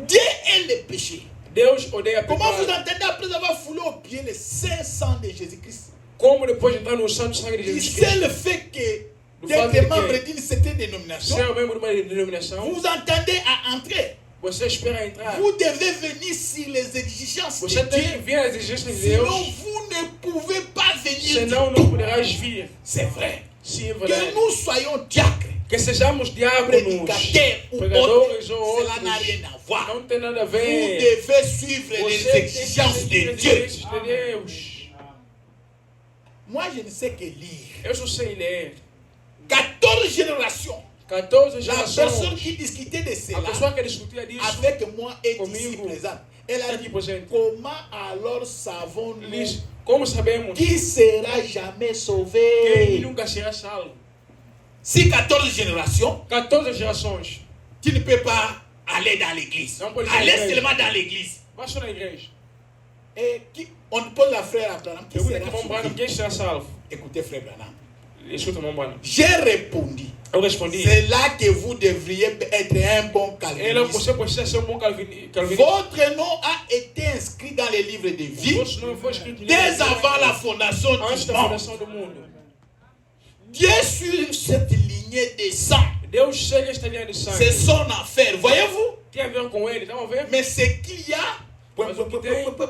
Dieu est le péché. Deus odeia Comment vous pecado. entendez après avoir foulé au pied le saint sang de Jésus-Christ? Como depois de entrar no santo sangue de Il Jesus sait Cristo, le fait que Le fait d'être que- membre d'une certaine dénomination, ser membro de uma denominação, vous entendez à entrer. você espera entrar. Vous devez venir sur les exigences Você de tem que Dieu. vir às exigências de Sinon, Deus, vous ne pouvez pas venir. senão não poderás vir. C'est vrai. Sim, é Que verdade. nous soyons diacres, Que sejamos diáconos, prédicateurs ou pregadores autres, ou cela n'a outros, rien à voir. não tem nada a Vous ver. devez suivre les Você tem que exigences seguir de as Dieu. exigências de Deus. Moi, je ne sais que lire. Eu só sei ler. 14 générations. 14 La personne gerações. qui discutait de A cela pessoa que discutia disso, avec moi est ici Comigo. présente. Elle a está dit, aqui presente. comment alors savons-nous Diz, como sabemos qui sera jamais quem sauvé? nunca será salvo? Si 14 générations, 14 gerações. tu ne peux pas aller dans l'église. Non, pas Allez l'église. seulement dans l'église. Vai só na igreja. Et on pose la frère Abraham, qui Pergunta sera aqui, irmão Branham, sauvé? quem será salvo? Écoutez, frère Branham. Escuta, irmão Branham. J'ai répondu. Eu respondi. C'est là que vous devriez être un bon Ela, calviniste. você precisa ser um bom calvinista. Votre nom a été inscrit dans les livres de vie Vosso nome foi escrito no dès livro avant la fondation antes du da monde. fundação do mundo. Dieu suit cette lignée des sangs. Deus segue esta linha de C'est sangue. son affaire, voyez-vous? Tem a ver com ele, tá a ver? Mais ce qu'il y a, Mas o que tem, ponto,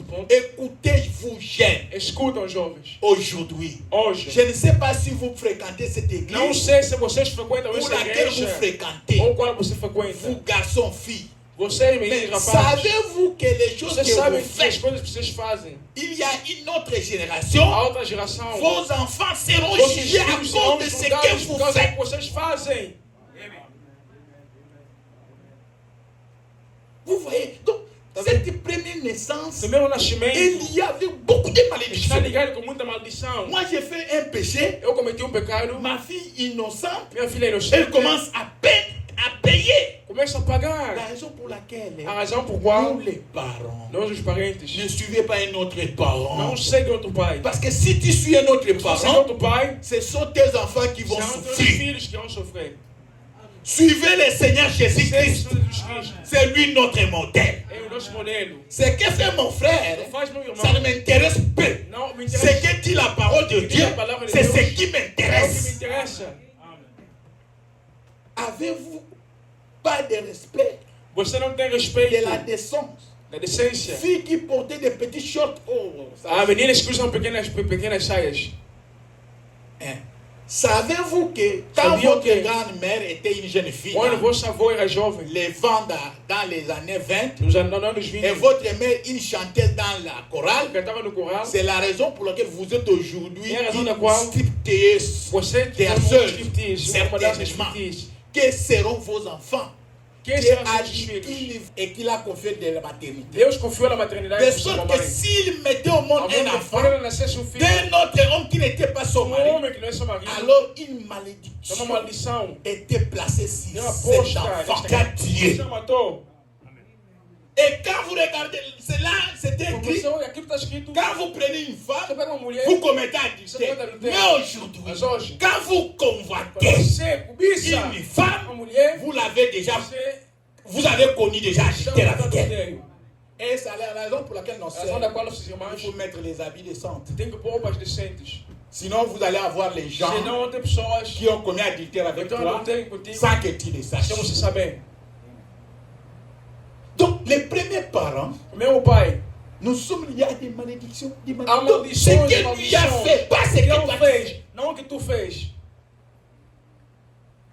ponto. écoutez-vous, jeunes, Escutam, jovens. aujourd'hui. Hoje, Je ne sais pas si vous fréquentez cette não église sei se vocês frequentam ou essa laquelle vous igreja fréquentez, ou qual você frequenta. vous garçons, filles. Vocês, Mais meninos, rapazes, savez-vous que les choses vocês que sabem vous que as faites, coisas que vocês fazem, il y a une autre génération, a outra geração, vos enfants seront vocês jugés à filhos serão cause de ce que julgados vous por causa do faites. que vocês fazem. Vous voyez, donc, cette première naissance, No meu nascimento, il y avait beaucoup de está malédictions. ligado com muita maldição. Moi, j'ai fait un péché. Eu cometi pecado, Ma fille innocente, minha filha é elle inocente, commence à payer. começa a pagar. La raison pour laquelle A razão por qual nous, les parents, nós, os parentes, ne suivez pas un autre parent. não seguem outro pai. Parce que si tu suis un autre Se você é parent, outro pai, ce sont tes enfants qui vont são teus souffrir. filhos que vão sofrer. Suivez le Seigneur Jésus-Christ. Segue Jesus Cristo. C'est lui notre modèle. É o nosso modelo. Ce que fait mon frère, Não faz meu ça ne irmão. m'intéresse peu. Não me Ce interessa. que dit la parole de Dieu, c'est ce qui É o que me m'intéresse. interessa. Avez-vous pas de respect Você não tem de respeito la décence? da decência. Filles qui portaient des petits shorts. Oh, ça, Há meninas que usam pequenas saias. hein. Savez-vous que quand Saviam votre que- grand-mère était une jeune fille, Quando hein, vossa avó era jovem, les vents dans les années 20, nos anos et 20, votre mère, une chanteuse dans la chorale, cantava no coral, c'est la raison pour laquelle vous êtes aujourd'hui Et a raison une de quoi? striptease. você que Des é um sœurs, striptease, uma dança certainement. striptease. Que seront vos enfants? Quem Dieu serão a seus dit filhos? et qu'il a confié de la maternité. Deus confiou na maternidade De de sua sorte mamãe. que s'il mettait au monde un enfant Quando ela nascesse um filho, d'un autre homme qui n'était pas son mari, homem que não é seu marido, alors une é uma malédiction maldição. était placée sur Deu uma cet posta, enfant qu'a tué. você matou. Et quand vous regardez, c'est là, c'était écrit, Você, aquilo está escrito, quand vous prenez une você femme, pega uma mulher, vous commettez adultère. Mais aujourd'hui, mas hoje, quand vous quando convoitez você cobiça une femme, uma mulher, vous l'avez déjà, você vous avez connu déjà chama adultère o avec elle. adultério. Et c'est la raison pour laquelle nos A razão da sœurs, qual nossos il irmãos faut mettre les habits décents. têm que pôr roupas decentes. Sinon, vous allez avoir les gens Senão, tem pessoas qui ont commis adultère avec que estão toi adultérem contigo, sans que tu le saches. sem você saber. Donc, les premiers parents, O meu pai, nous sommes liés à des malédictions. Des há Donc, ce maldições, que lui a fait, pas ce que que ele toi fez, não o que tu fez.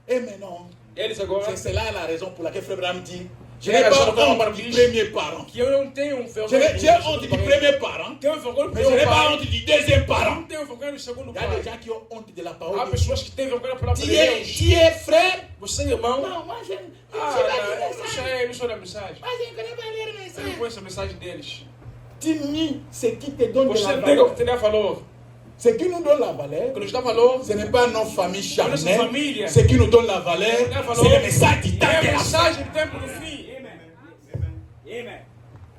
Et maintenant, Eles agora, c'est là la raison pour laquelle Frère Branham dit, je É, n'ai a pas senhora honte Barbie. du premier parent. que eu não tenho J'ai vergonha. honte du premier parent, Tenho vergonha do mais je n'ai primeiro pas pai. honte du deuxième parent. Não tenho vergonha do segundo Il y a des pai. gens qui ont honte de la Há parole de Dieu. pessoas que têm vergonha pela palavra Tu de es, Deus. tu es frère? Você, irmão, Non, moi je ne ah, sais pas não, lire eu não ça. sei, eu não sou da mensagem. Moi je ne connais pas lire Eu não message. conheço a mensagem deles. Tu nies ce qui te donne de Você la nega o valeur. que te dá valor. Ce qui nous donne la valeur, O que nos dá valor ce n'est pas nos familles Nossa charnelles. família. Ce qui nous donne la valeur, dá valor. c'est le message du temps É de a la fin. mensagem do tempo do fim.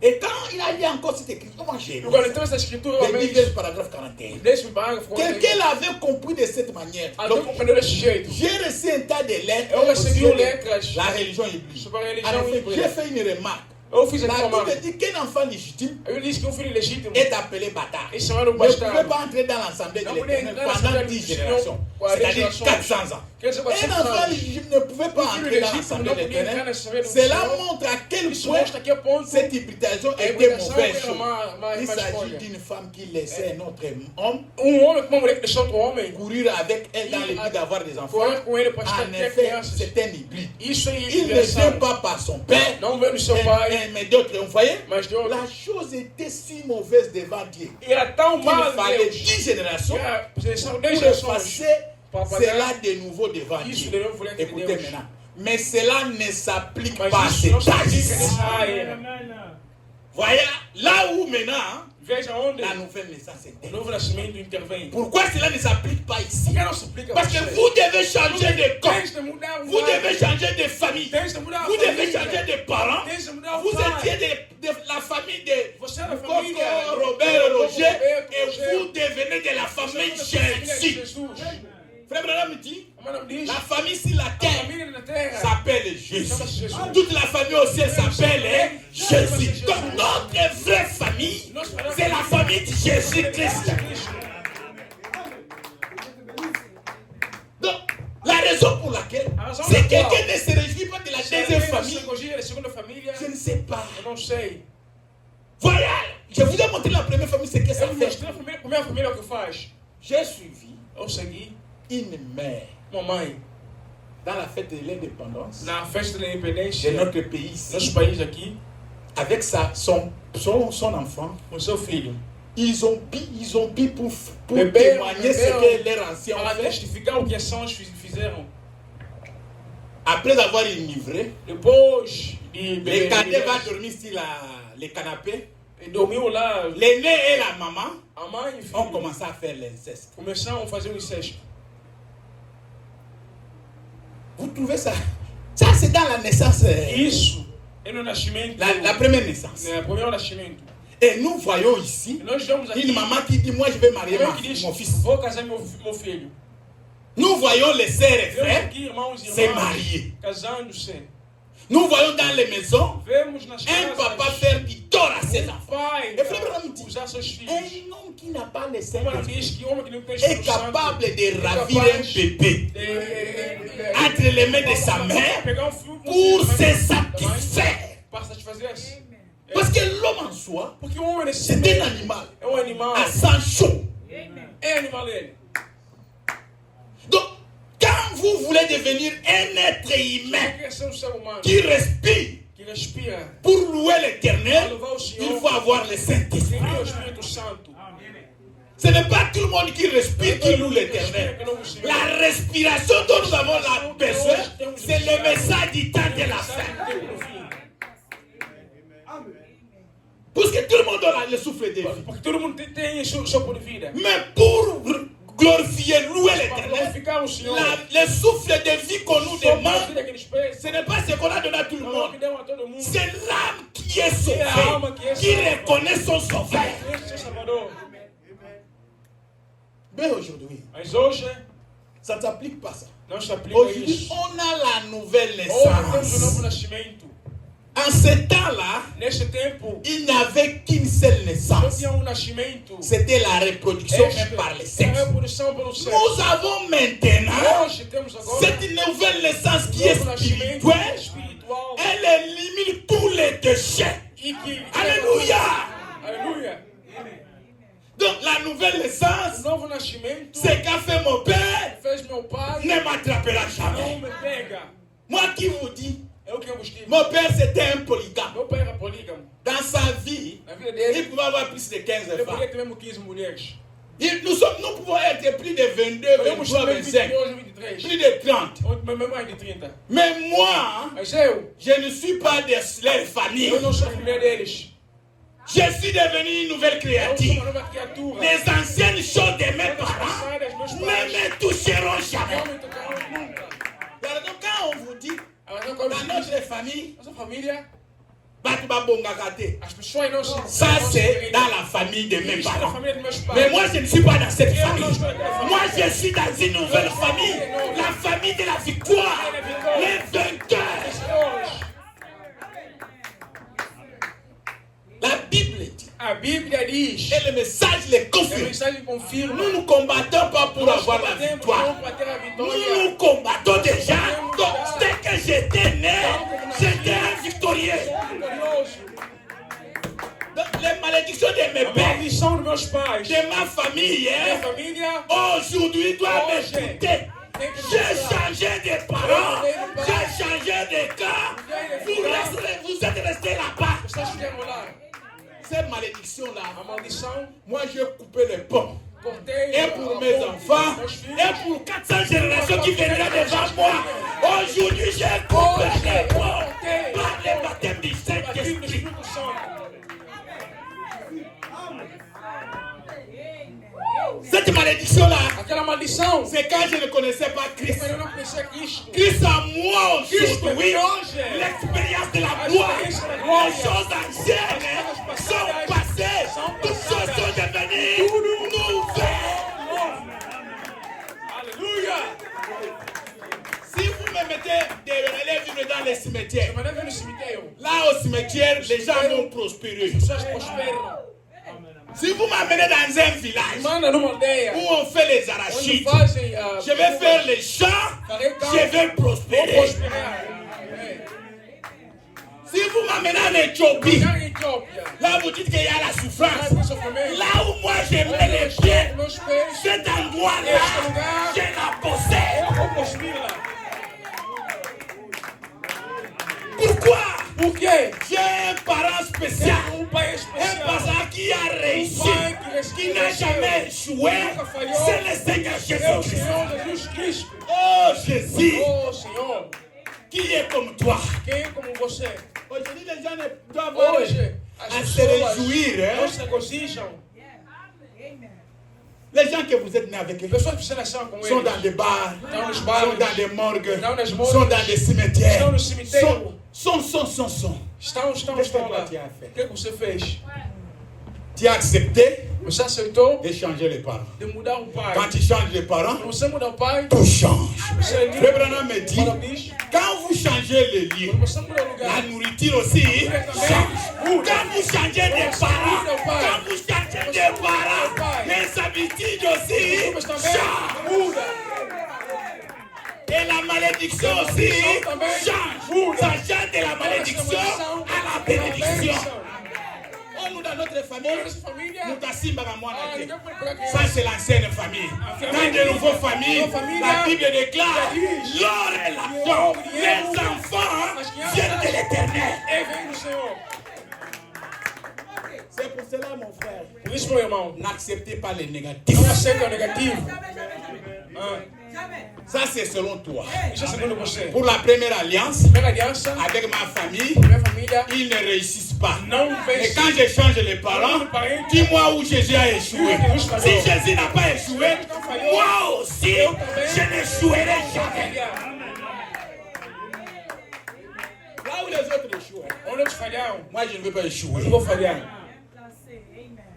Et quand il a lu encore cette écriture, moi j'ai lu. Agora, então essa escritura, Le realmente, livre paragraphe 41. deixa o parágrafo. Quelqu'un l'avait compris de cette manière. Alguém Donc, compreendeu desse jeito. j'ai reçu un tas de lettres Eu recebi sur letras la religion hébreu. sobre a religião En effet, hébreu. j'ai fait une remarque. Eu fiz aqui La uma Bible dit qu'un enfant légitime Eu disse que um filho legítimo est appelé bâtard. é chamado Ne pouvez bastardo. pas entrer dans l'assemblée de Não podia l'Éternel entrar na pendant Assembleia 10 do Senhor générations, com a c'est-à-dire gerações. 400 ans. Quer dizer, Un 400 enfant anos. légitime ne pouvait pas filho entrer dans legítimo l'assemblée não de podia entrar na l'Éternel. Assembleia do Cela Senhor. montre à quel Isso point mostra a que ponto cette hybridation a était hibridação mauvaise era chose. uma Il s'agit escolha. d'une femme qui laissait un autre homme Homem com uma mulher que deixou outro homem, courir avec elle dans le but d'avoir des enfants. correr com ele para estar En ter effet, crianças. c'est un hybride. Isso é Il ne hibridação. vient pas par son père, Não veio do seu pai, mais d'autres. Vous voyez, mas de outro. la chose était si mauvaise devant Dieu Era tão qu'il mal fallait Deus. 10 générations São pour 10 gerações. effacer Para apagar cela de nouveau devant isso Dieu. de novo diante de Écoutez Deus. maintenant. Mais cela ne s'applique Mas pas à isso cet não se aplica âge. nessa área. Voyez, là où maintenant, Veja onde la nouvelle naissance o est. novo nascimento intervém. Pourquoi cela ne s'applique pas ici? Por que não se aplica Parce que vous devez changer de corps. Tens de mudar o Vous lar. devez changer de famille. Tens de mudar a Vous devez família. changer de parents. Tens de mudar o Vous pai. étiez de la famille de Você é da Coco, família Robert, Roger, Roberto, et Roger. vous devenez de la famille Você é da família de Jésus. Jesus. Frère Branham dit, A mãe diz, la famille sur la a terre família na terra s'appelle Jésus. chama-se Jesus. Toute la famille au ciel s'appelle Jésus. Donc notre vraie famille, c'est la famille de Jésus-Christ. Donc, la raison pour laquelle, c'est quelqu'un ne se réjouit pas de la deuxième famille, A segunda família, je ne sais pas. eu não sei. Voilà, je vous ai montré la première famille, ce que ça Eu fait. mostrei a primeira família o que faz. J'ai suivi Eu segui une mère uma mãe dans la fête de l'indépendance na festa da de independência, notre pays ici, nosso país aqui, avec son enfant. com seu filho. Ils ont bu pour Beberam, témoigner ce beberam que leur ancien Para ont fait. testificar o que as sãos fizeram. Après avoir enivré, Depois de le beber, cadet va dormir sur le canapé. E dormiu lá. L'aîné et la maman A mãe e o ont filho commencé à faire l'inceste. começaram a fazer um incesto. Vous trouvez ça? Ça, c'est dans la naissance, Isso é no nascimento. la première naissance. É o primeiro nascimento. Et nous voyons ici E nós vemos aqui une maman qui dit, moi je vais marier uma que diz, mon fils. vou casar meu filho. Nous voyons les sœurs et Vemos frères aqui irmãos e se irmãs marier. casando-se. Nous voyons dans les maisons Vemos nas un papa casas faire du tort à ses enfants. pai Et frère Branham dit, usar seus filhos. un homme qui n'a pas le Como ela Saint-Esprit diz que homem que não tem est Espírito Santo capable de é ravir un capaz bébé de entre les mains de sa mère pegar filho pour se também, satisfaire. para satisfazer-se. Parce que l'homme en soi, Porque o homem nesse c'est un meio animal é um animal. à sang chaud. É animal ele. Donc, quand vous voulez devenir un être humain Quer ser um ser humano qui respire que respira. pour louer l'Éternel, Para louvar o Senhor. il faut avoir le Saint-Esprit. Tem o Espírito Santo. Ce n'est pas tout le monde qui respire qui loue l'Éternel. La respiration dont nous avons la besoin, c'est le message du temps de la fin. Parce que tout le monde a le souffle de vie. Porque todo mundo tem sopro de vida. Mais pour glorifier, louer Para l'Éternel, glorificar o Senhor. le souffle de vie qu'on nous Sopro de demande, vida que nos pede. ce n'est pas ce qu'on a donné à tout le Não monde. que deu a todo mundo. C'est l'âme qui est sauvée, qui reconnaît son sauveur. Cristo é Salvador. Mais aujourd'hui, Mas hoje ça ne s'applique pas ça. não se aplica Aujourd'hui, isso. on a la nouvelle Hoje temos o novo naissance. nascimento. En ce temps-là, Neste tempo, il n'y avait qu'une seule não naissance. tinha nascimento. C'était la reproduction même par les É a sexes. reprodução pelo sexo. Nous avons maintenant Hoje temos agora cette nouvelle naissance qui est novo nascimento spirituelle. espiritual. Elle élimine tous les déchets. E que... Alléluia. Aleluia. Donc la nouvelle naissance, O novo nascimento ce qu'a fait mon père fez meu pai ne m'attrapera jamais. não me pega. Moi qui vous dis, É o que eu busquei. mon père c'était un polygame. Meu pai era polígamo. Dans sa vie, Na vida il dele, pouvait avoir plus de 15 ele femmes. podia ter mesmo 15 mulheres. Nous pouvons être plus de 22, Podemos 23, ter 25, 22, 23. plus de 30. Ou mesmo mais de 30. Mais moi, Mas eu je ne suis pas de leur famille. não sou mulher deles. Je suis devenu une nouvelle Eu sou créature. uma nova criatura. Les anciennes choses de mes parents Passadas, meus ne pais. me toucheront jamais. Não me tocarão nunca. Donc quand on vous dit, Agora, quando dans notre famille, nossa família, Batu babongaka te. as pessoas não se... Ça c'est dans la famille de mes Isso é na parents. família dos meus pais. Mais moi je ne suis pas dans cette famille. Moi je suis dans une nouvelle famille. La famille de la victoire. Les vainqueurs. Hoje, La Bible dit. a Bíblia diz, Et le message les a confirme. mensagem confirma, Nous ne combattons pas pour nós avoir la combatemos victoire. não para ter a Nous vitória. nous combattons déjà. Donc dès que j'étais né, j'étais un victorieux. Vitorioso. Donc, les malédictions de mes A pères, maldição dos meus pais, de ma famille, minha hein, família, aujourd'hui doivent m'écouter. tem que J'ai changé de parents, j'ai changé de cas. Vous êtes restés là-bas. Vocês ficaram lá. Cette malédiction-là, A maldição, moi j'ai coupé les ponts. cortei. Et pour mes enfants, meus filhos, et pour 400 générations qui viendront devant moi. Aujourd'hui, j'ai coupé les ponts par le baptême du batido do Saint-Esprit. Espírito Santo. Cette malédiction-là, Aquela maldição, c'est quand je ne connaissais pas Christ. eu não conhecia Cristo. Christ en moi aujourd'hui, hoje, l'expérience de la gloire, les choses anciennes sont passées, toutes choses sont devenues nouvelles. Aleluia! Si vous me mettez des vivre dans les cimetières, Eu mandei no cemitério. là au cimetière, les gens vont prospérer. Pessoas prosperam. Si vous m'amenez dans un village Manda numa aldeia où on fait les onde arachides, fazem je vais faire les champs, je vais prospérer. prosperar. Si vous m'amenez en Éthiopie, Na Etiópia, là vous dites qu'il y a la souffrance. tem sofrimento. Là où moi je mets les pieds, Meus pés, cet endroit-là, je la possède. eu vou possuir lá. Pourquoi? Por quê? J'ai un parent spécial, Pai un especial. parent qui a réussi, qui n'a jamais échoué. C'est le Seigneur É o Jésus-Christ. Senhor Jesus Cristo. Oh Jésus, Oh Senhor, qui est comme toi? quem é como você? Aujourd'hui, les gens ne doivent avoir Hoje, à se réjouir. não Hein? se regozijam. Les gens que vous êtes nés avec eux Pessoas que você nasceu com sont eles. dans des bars, Estão nos sont bares, dans des morgues, estão nas mortes, sont dans des cimetières, estão no cemitério. sont. Estão Qu'est-ce que lá. toi tu as O fait? que você fez? Tu as accepté Você aceitou de changer les parents. de mudar o pai. Quand tu changes les parents, Quando você muda o pai, tout change. você Frère Branham me dit, Quando diz, quand vous changez les lieux, quando você muda o la lugar, nourriture aussi change. Quand vous changez des parents, quand vous changez des parents, les habitudes aussi mas também changent. muda. Et la malédiction aussi change. Ça change de la malédiction à la bénédiction. Oh, nous dans notre famille, Nossa família, nous t'assimbara moi ah, là. ninguém pode pegar aqui. Ça, c'est l'ancienne famille. Dans de nouvelles familles, la Bible déclare l'or et l'argent, les enfants viennent de l'éternel. Ei, vem do Senhor. C'est pour cela, mon frère, Por isso, meu irmão, n'acceptez pas les négatifs. não aceita o negativo. Ah, Ça, c'est selon toi. isso é segundo você. Pour la première alliance, Primeira aliança, avec ma famille, minha família ils ne réussissent pas. não Et vence. quand je change les parents, dis-moi où Jésus a échoué. Si Jésus n'a pas échoué, moi aussi, je n'échouerai jamais. Là où les autres échouent, Onde eles falharam, moi je ne veux pas échouer. eu vou falhar.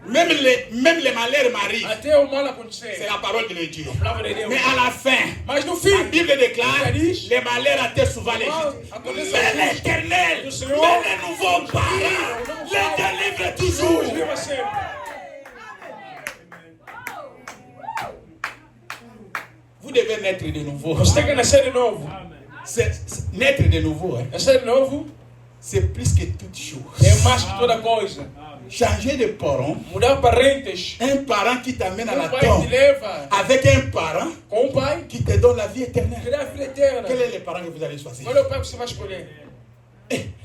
Même les malheurs m'arrivent. Até o mal C'est acontecer. la parole de Dieu. A palavra de Deus. Mais à la fin, Mas no la fim, Bible déclare les malheurs atteint souvent les justes. Mais l'Éternel, mais les nouveaux parents, les délivre toujours. viva sempre. Vous devez naître de nouveau. Você tem que nascer de novo. Naître de nouveau, hein, Nascer de novo c'est plus que toute chose. é mais que toda coisa. Changer de parent, Mudar parentes. un parent qui t'amène à la pai te tombe, leva avec un parent com pai qui te donne la vie que éternelle. dá a vida eterna. Quel est le parent que vous allez choisir? Qual é o pai que você vai escolher?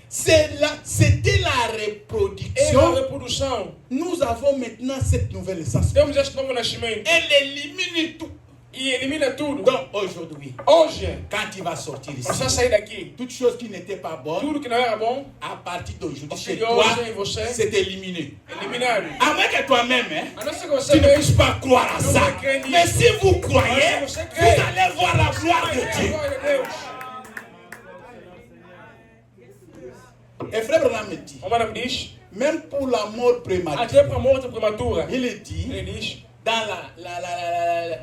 C'était la É a reproduction. reprodução. Nous avons maintenant cette nouvelle naissance. Temos este novo nascimento. Elle élimine tout. E elimina tudo. Donc aujourd'hui, Hoje, quand tu vas sortir ici, você vai sair daqui. toute chose qui n'était pas bonne, Tudo que não era bom, à partir d'aujourd'hui, chez de toi, hoje em você, c'est éliminé. eliminado. À moins que toi-même, hein, A não ser que você tu ne veja. puisses pas croire à ça. Mais si vous croyez, vous allez voir la gloire de Dieu. Glória a Deus. Et frère Branham me dit, O Mano diz, même pour la mort prématurée, até para a morte prematura. il dit, Ele diz, dans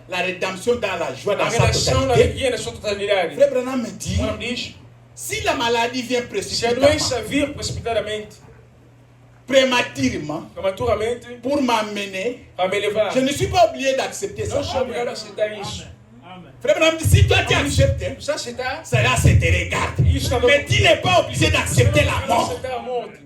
la rédemption, dans la joie, dans a sa redação na totalité, alegria na sua totalidade. frère Branham me dit, O Mano diz, si la maladie vient se a précipitamment, doença vir precipitadamente, prématurément, prematuramente, pour m'amener, para me levar, je ne suis pas obligé d'accepter ça. não sou obrigado a aceitar isso. Frère Branham dit, si toi tu acceptes, hein, Você aceitar, cela se te regarde. isso também. Mais tu n'es pas obligé d'accepter la mort. Aceitar a morte.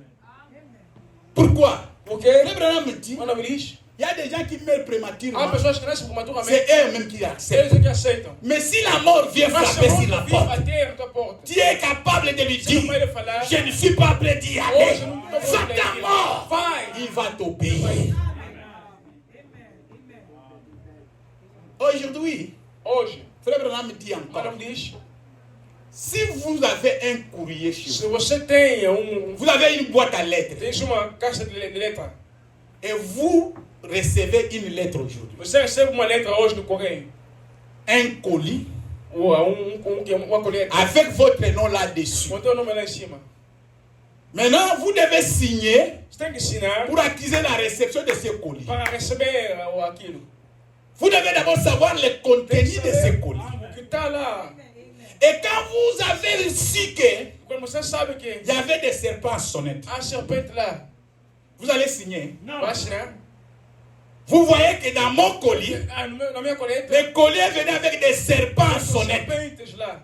Pourquoi? Porque, Frère Branham me dit, o Mano diz, il y a des gens qui meurent há prématurément. pessoas que nascem prematuramente, C'est eux-mêmes qui acceptent. eles é que aceitam. Mais si la mort vient Mas se frapper a sur la morte vir porte, bater na tua porta, tu es capable de lui você não dire, vai falar, je ne suis pas prêt d'y aller. hoje eu não estou Va ta mort. Vai. Il va t'obéir. Aujourd'hui, Hoje, Frère Branham me dit o encore, Mano diz, si vous avez un courrier chez se vous, você tem vous avez une boîte à lettres tens uma caixa de letra, et vous recevez une lettre aujourd'hui, você recebe uma letra hoje no correio, un colis ou uma colheita, avec votre nom là-dessus. com teu nome lá em cima. Maintenant, vous devez signer Você tem que assinar pour accuser la réception de ce colis. para receber aquilo. Vous devez d'abord savoir le Tem contenu que de ce saber colis. o que está lá. Et quand vous avez su qu'il Quando você sabe que y avait des serpents en sonnette, há serpente lá, vous allez signer. vai assinar. Vous voyez que dans mon colis, Na minha colheita, le colis est venu avec des serpents en sonnette. serpentes lá,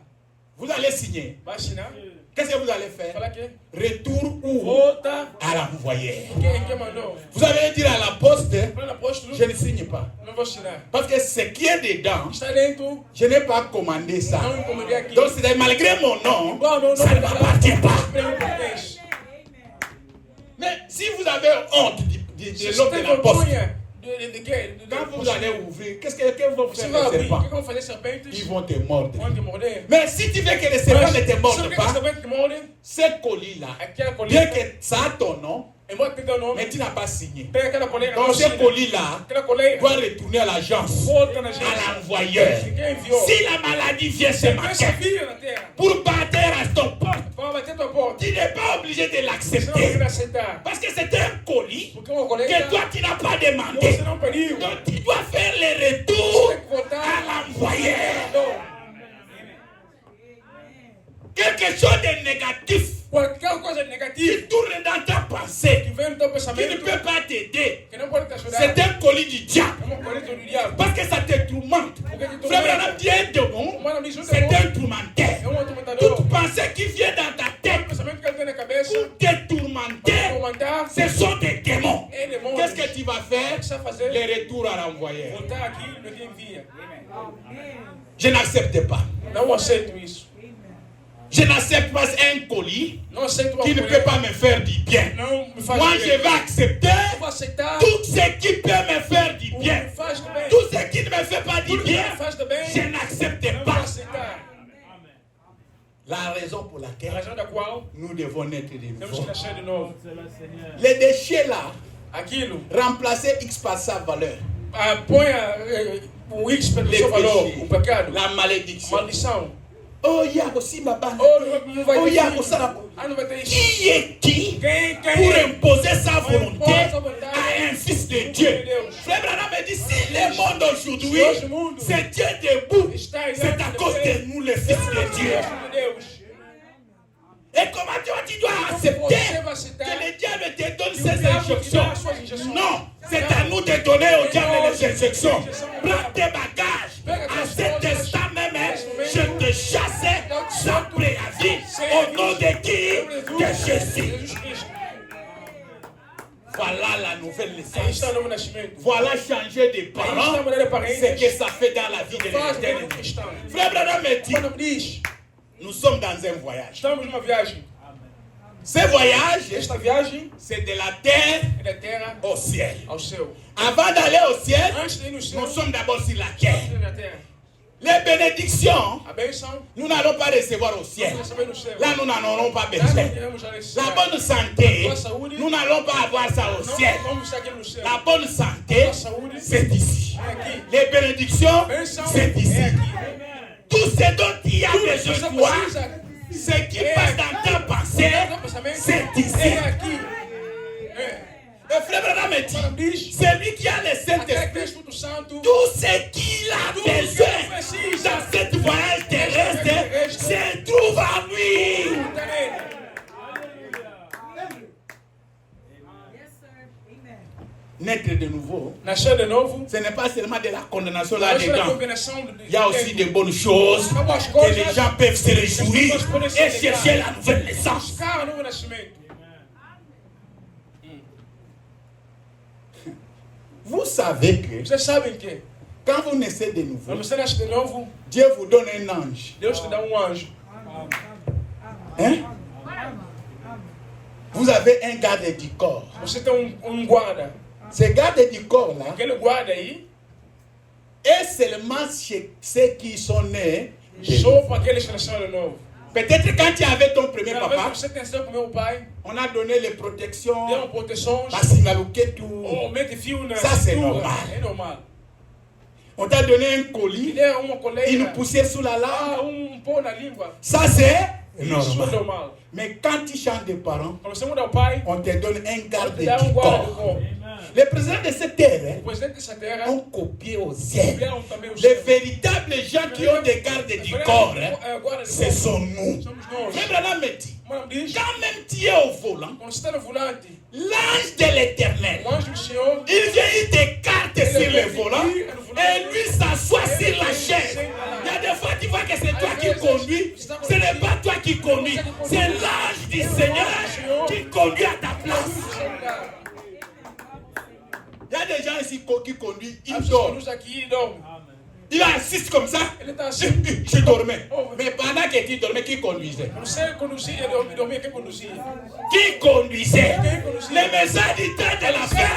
Vous allez signer. vai assinar. Qu'est-ce que vous allez faire? Fala que Retour où? volta À l'envoyé. quem mandou. Vous allez dire à la poste, Vai na posta, je ne signe pas. não vou assinar. Parce que ce qui est dedans, Está dentro, je n'ai pas commandé ça. não encomendei aqui. Donc c'est malgré mon nom, Igual meu ça nome ne m'appartient pas. não pertence. Mais si vous avez honte de Se l'homme você de tem la poste, vergonha de quê? quand vous allez ouvrir, qu'est-ce que vont Você faire vai les abrir, o serpents? que vão fazer serpentes? Ils vont te mordre. Vão te morder. Mais si tu veux que les serpents ne te Se mordent você quer pas, serpente que morde, ce colis-là, aquela bien colheita, que ça a ton nom, Et moi, tu donnes un Mais tu n'as pas signé. Père, que la colère, Donc ce colis-là que la colère, doit retourner à l'agence, volta na à gente. l'envoyeur. Si la maladie vient ce Pensa matin vir na terra. pour battre à ton porte, Vai bater tua porta. tu n'es pas obligé de Você não l'accepter. tem que aceitar. Parce que c'est un colis Porque uma colher que toi tu n'as pas demandé. você não pediu. Donc tu dois faire le retour Tem que voltar à l'envoyeur. Não. Quelque chose de négatif Qualquer coisa qui negativa tourne dans ta pensée, que vem no teu qui ne pensamento, peut pas t'aider, que não pode te ajudar, c'est un colis du diable. é uma colheita do diabo. Parce que ça te tourmente. Frère Branham dit un démon, Mano, me ajuda, c'est irmão. un tourmenteur. É um atormentador. Toute pensée qui vient dans ta tête Pensamento que ele tem na cabeça, pour te tourmenter, atormentar, ce sont des démons. é demônio. Qu'est-ce que tu vas faire? Você vai fazer? Les retours à l'envoyeur. Voltar aqui no que envia. Je n'accepte pas. Não aceito isso. Je n'accepte pas un colis Não aceito uma qui ne peut colher. pas me faire du bien. Não me faz Moi, bem. je vais accepter Eu vou aceitar tout ce qui peut me faire du o que bien. me faz do bem. Tout ce qui ne me fait pas du Tudo que bien, me faz do bem, je n'accepte não vou pas. aceitar. La raison pour A laquelle razão da qual nous devons naître de temos nouveau. que nascer de novo. Les déchets là, Aquilo, remplacer X par sa valeur. ponha o X pelo Les seu valor, péchés, o pecado, la malédiction. maldição. Oh, il y a aussi ma bande. Oh, não vai Oh, ter il y a isso. aussi ça. Ah, não vai ter isso. Qui est qui Quem pour é? imposer sa volonté Impose a vontade à un fils de Dieu? Frère Branham me dit, si le monde aujourd'hui, Hoje o mundo c'est Dieu debout, está c'est à cause de nous, les fils de Dieu. de Deus. Et comment toi, tu dois accepter Você vai aceitar que le diable te donne que o ses diabo te dá injections? as suas injeções. Non, c'est à nous de donner au diable les injections. Prends tes bagages. À cet instant même, je te chasse sans préavis. Au nom de qui? De Jésus. Jesus Cristo. Voilà la nouvelle Aí naissance. está o novo nascimento. Voilà changer de Aí está parents. mudar de parentes. Ce que ça fait dans la vie de Faz bem o l'éternité. cristão. Frère Branham me dit, Quando me diz, nous sommes dans un voyage. estamos numa viagem. Ce voyage, Esta viagem c'est de la terre é da terra au ciel. ao céu. Avant d'aller au ciel, Antes de ir no céu, nous sommes d'abord sur la terre. estamos na terra. Les bénédictions, A bênção, nous n'allons pas recevoir au ciel. vamos receber no céu. Là, nous n'en aurons pas Lá besoin. não teremos já nesse La céu. bonne santé, Boa saúde. nous n'allons pas avoir ça au Não ciel. vamos estar aqui no céu. La bonne santé, Boa saúde c'est ici. é aqui. Les bénédictions, Bênção c'est ici. é aqui. Tout ce dont il y a Tudo que besoin você de toi, precisa, ce qui passe dans ta pensée, no pensamento, c'est ici. é aqui. É. Le frère Branham me dit, Quando diz, c'est lui qui a le até que tem Saint-Esprit. Espírito Santo, Tout ce qu'il a besoin dans cette voyage terrestre se trouve en lui. tudo tá nele. Naître de nouveau, Nascer de novo, ce n'est pas seulement de la condamnation não é só a là-dedans. condenação do Il y a aussi de bonnes choses que les gens peuvent se réjouir et chercher la nouvelle naissance. buscar o novo nascimento. Vous savez que Vocês sabem que quand vous naissez de nouveau, quando você nasce de novo, Dieu vous donne un ange. Deus te dá anjo. Hein? Vous avez un garde du corps. Você tem guarda. Ce garde du corps-là Aquele guarda aí, est seulement chez ceux qui sont nés. de só nouveau. para aqueles que nasceram de novo. Peut-être quand tu avais ton premier Uma vez papa, que você tem seu com meu pai, on a donné les deu protections, proteções, Bassingaluke, tout. ou mete fio na Ça, c'est cintura. normal. É normal. On t'a donné un E colis, der uma il coleira, nous poussait sous la langue. pão na língua. Ça, c'est Isso é normal. normal. Mais quand tu changes de parents, Quando você muda o pai, on te donne un garde te dá du guarda do corps. corpo. Les présidents de cette terre O presidente dessa terra, ont copié au ciel. criaram também os Les véritables gens qui ont des gardes du corps, guarda ce sont nous. Somos nós. Frère Branham me dit, Mano, diz, quand même tu es au volant, quando você está no volante, l'ange de l'éternel, o anjo do Senhor, il vient, il t'écarte sur le volant et lui s'assoit sur la chaise. Il y a des fois tu vois que c'est toi qui conduis, ce n'est pas toi qui conduis, c'est l'ange du Seigneur qui conduit à ta place. Il y a des gens ici qui conduisent, a ils pessoa dorment. luz aqui e dorme. Il assiste comme ça. Ele está assim. Je dormais. Mais pendant que tu dormais, qui conduisait? Não sei conduzir, ele dormia, quem conduzia? Qui conduisait? Quem conduzia? Le message du temps de la fin,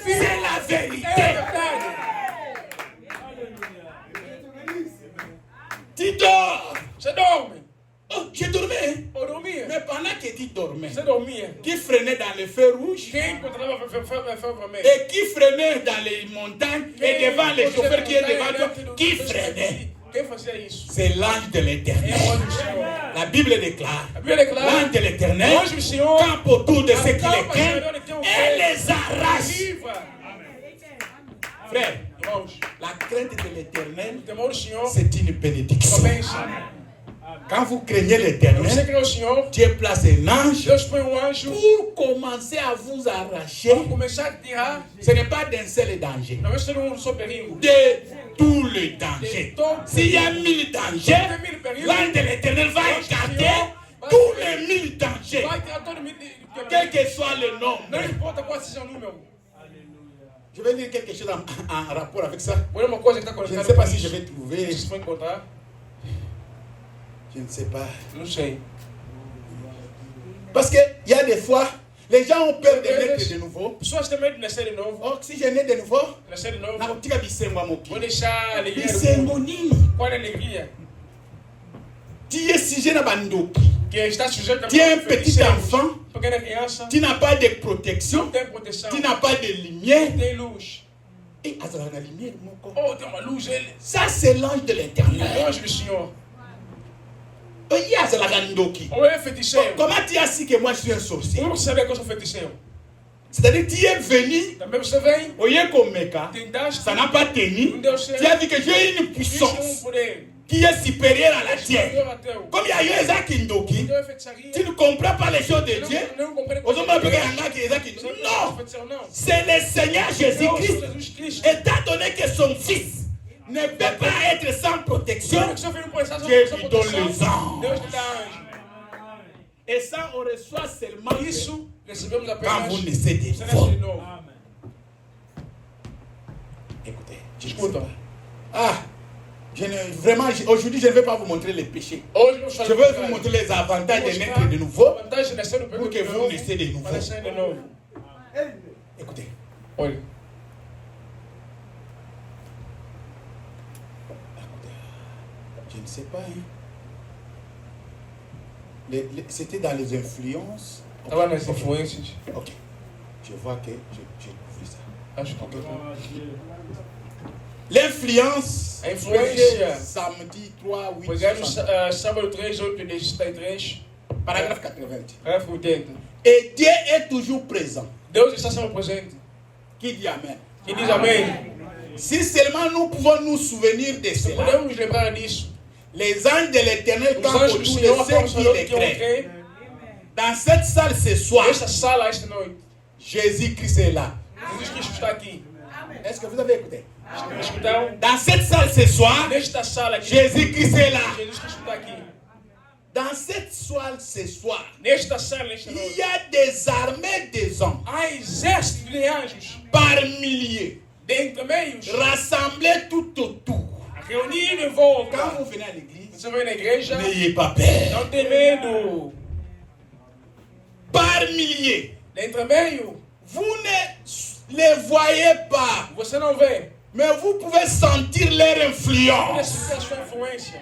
c'est la É vérité. verdade. Tu dors. Você dorme. Oh, Oh, je dormais. Hein. Eu dormia. Mais pendant que tu dormais, Você dormia. qui freinait dans le feu rouge Quem encontrava feu vermelho? et qui freinait dans les montagnes et devant les chauffeurs qui est devant toi, qui freinait. Quem fazia isso? C'est l'ange de É l'éternel. o anjo do Senhor. La Bible déclare, A Bíblia declara: l'ange de l'éternel o anjo do Senhor campe autour de ceux qui les acampa craignent ao redor de quem o et crê. les arrache. Livra. Frère, Irmãos, la crainte de l'éternel, o temor do Senhor c'est une é uma bénédiction. bênção. Quand vous craignez Você l'éternel, crê no Senhor, Dieu place un ange Deus põe um anjo pour commencer à vous arracher. para começar a tirar. Ce n'est pas d'un seul danger, Não é só só perigo. de tous les dangers. De tout. S'il y a 1000 dangers, l'ange de l'éternel va écarter tous les 1000 dangers, Vai tirar todo mundo. quel que soit le Não nombre. importa qual seja o número. Je vais dire quelque chose en rapport avec ça. Vou ler uma coisa que está Je ne conectada sais pas com si je isso. vais trouver. Vocês vão encontrar? Je ne sais pas. Não sei. Parce qu'il y a des fois, les gens ont peur de naître de nouveau. Pessoas têm medo de nascer de novo. Or, si je nais de nouveau, Nascer de novo. nakotika bisengo ya Vou mokili. deixar a alegria do Bisengo mundo. nini? Qual é a alegria? Tu es sujet na bandoki. Que está sujeito a Tu es un petit enfant. Pequena criança. Tu n'as pas de protection. Não tem proteção. Tu n'as pas de lumière. Não tem luz. Et azala na lumière moko. Oh, tem uma luz. Ele Ça, c'est l'ange de é l'éternel. o anjo do Senhor. Il azala na ndoki. Ou é feiticeiro. Comment tu as su que moi je suis un sorcier? Como você sabia que eu sou feiticeiro? C'est-à-dire, tu es venu, Também você vem, oye komeka, tentaste, ça n'a pas tenu. não deu certo. Tu as dit que j'ai une Isso é puissance poder. qui est supérieure à la tienne. Superior a teu. Comme il y a eu Isaac Ndoki, Então é feitiçaria. tu ne comprends pas les choses de Dieu. Não compreende. Aux hommes appelés Isaac, non, c'est le Seigneur Jésus-Christ. Jesus Cristo. Étant donné que son fils ne peut pas être sans protection, Sabe que você veio por essa Dieu sua lui donne proteção? les anges. Deus te dá anjo. Et ça, on reçoit seulement Isso recebemos quand apenas. vous naissez de Você nasce nouveau. de novo. Écoutez, je ne sais Escuta. pas. Ah, vraiment, aujourd'hui, je ne vais pas vous montrer les péchés. Hoje nós Je vais vous montrer les avantages de naître de nouveau Vantagem de nascer no pour que vous naissiez de nouveau. Para nascer de novo. Écoutez, Olha, je ne sais pas. Hein. C'était dans les influences. estava nas influências. Ok. Je vois que j'ai trouvé ça. Acho que L'influence, A influência. samedi 3, 8, Pegamos 60, sábado 3, 8 de 63, paragraphe 80. parágrafo 80. Et Dieu est toujours présent. Deus está sempre presente. Qui dit Amen? E diz amém. Si seulement nous pouvons nous souvenir de Se cela, podemos lembrar disso, les anges de l'éternel os campent anjos do autour de Senhor ceux acabam qui falando les que eu craignent. creio. Dans cette salle ce soir, Esta sala, esta noite, Jésus-Christ est là. Jesus Cristo está aqui. Est-ce que vous avez écouté? Escutaram? Dans cette salle ce soir, Nesta sala aqui, Jésus-Christ est là. Jesus Cristo está aqui. Dans cette salle ce soir, Nesta sala, nesta il noite, y a des armées des hommes há exércitos de anjos, par milliers, dentre meios, rassemblés tout autour. reunidos em Quand volta. vous venez à l'église, Você vai na igreja, n'ayez pas peur. não tem medo. Par milliers. Dentre meio, Vous ne les voyez pas, você não vê. mais vous pouvez sentir leur Pode influence. sentir a sua influência,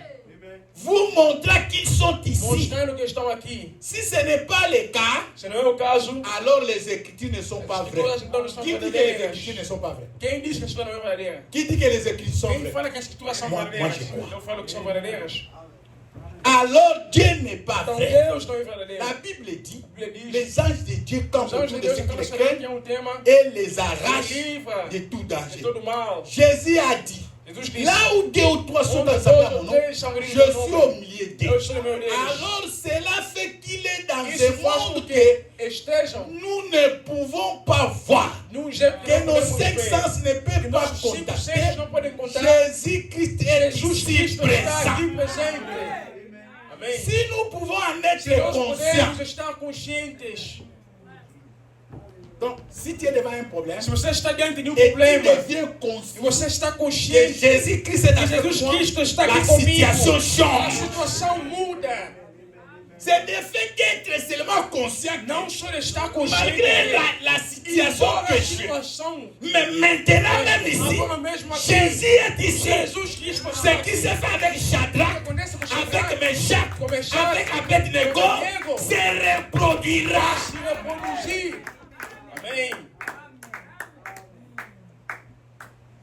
Vous montrez qu'ils sont ici. mostrando que estão aqui. Si ce n'est pas le cas, Se não é o caso, alors les écritures ne sont pas vraies. todas então não são Qui dit que les verdadeiras. écritures ne sont pas vraies? Quem diz que a escritura não é verdadeira? Qui dit que les écritures sont Quem vraies? fala que as escrituras são Moi, verdadeiras? je crois. Eu falo que são verdadeiras. Alors Dieu n'est pas Então vrai. Deus não é verdadeiro. La Bible dit, A Bíblia diz, les anges de Dieu campent os anjos autour de de Deus ceux qui estão les sabendo que craignent é um tema et les que arrachent livra de tout de danger. todo mal. Jésus a dit, Jesus disse, là où deux ou trois sont onde assemblés à dois mon ou nom, três são je reunidos suis no au nome, milieu eu d'eux. sou no meio deles. Alors cela fait qu'il est dans Isso ce faz com monde que que estejam nous ne pouvons pas voir, num jeito que que não nos podemos cinq ver. sens ne Que peuvent pas nossos cinco contacter. sensos não podem contar. Jésus-Christ est Jesus ici Cristo está aqui présent. presente. Amém. Si nous pouvons en être Se nós conscients, podemos estar conscientes. donc si tu es devant un problème Se você está diante de um et tu problema deviens e conscient você está que consciente Jésus-Christ est que dans Jesus ce monde, Cristo está la aqui comigo, situation a change. situação muda. C'est le fait d'être seulement conscient. Não só de estar consciente. Malgré la situation que j'ai. Mais maintenant, même ici, Jésus est ici. Ce qui s'est fait avec Shadrach, avec Meshach, avec Abednego, se reproduira. Amém.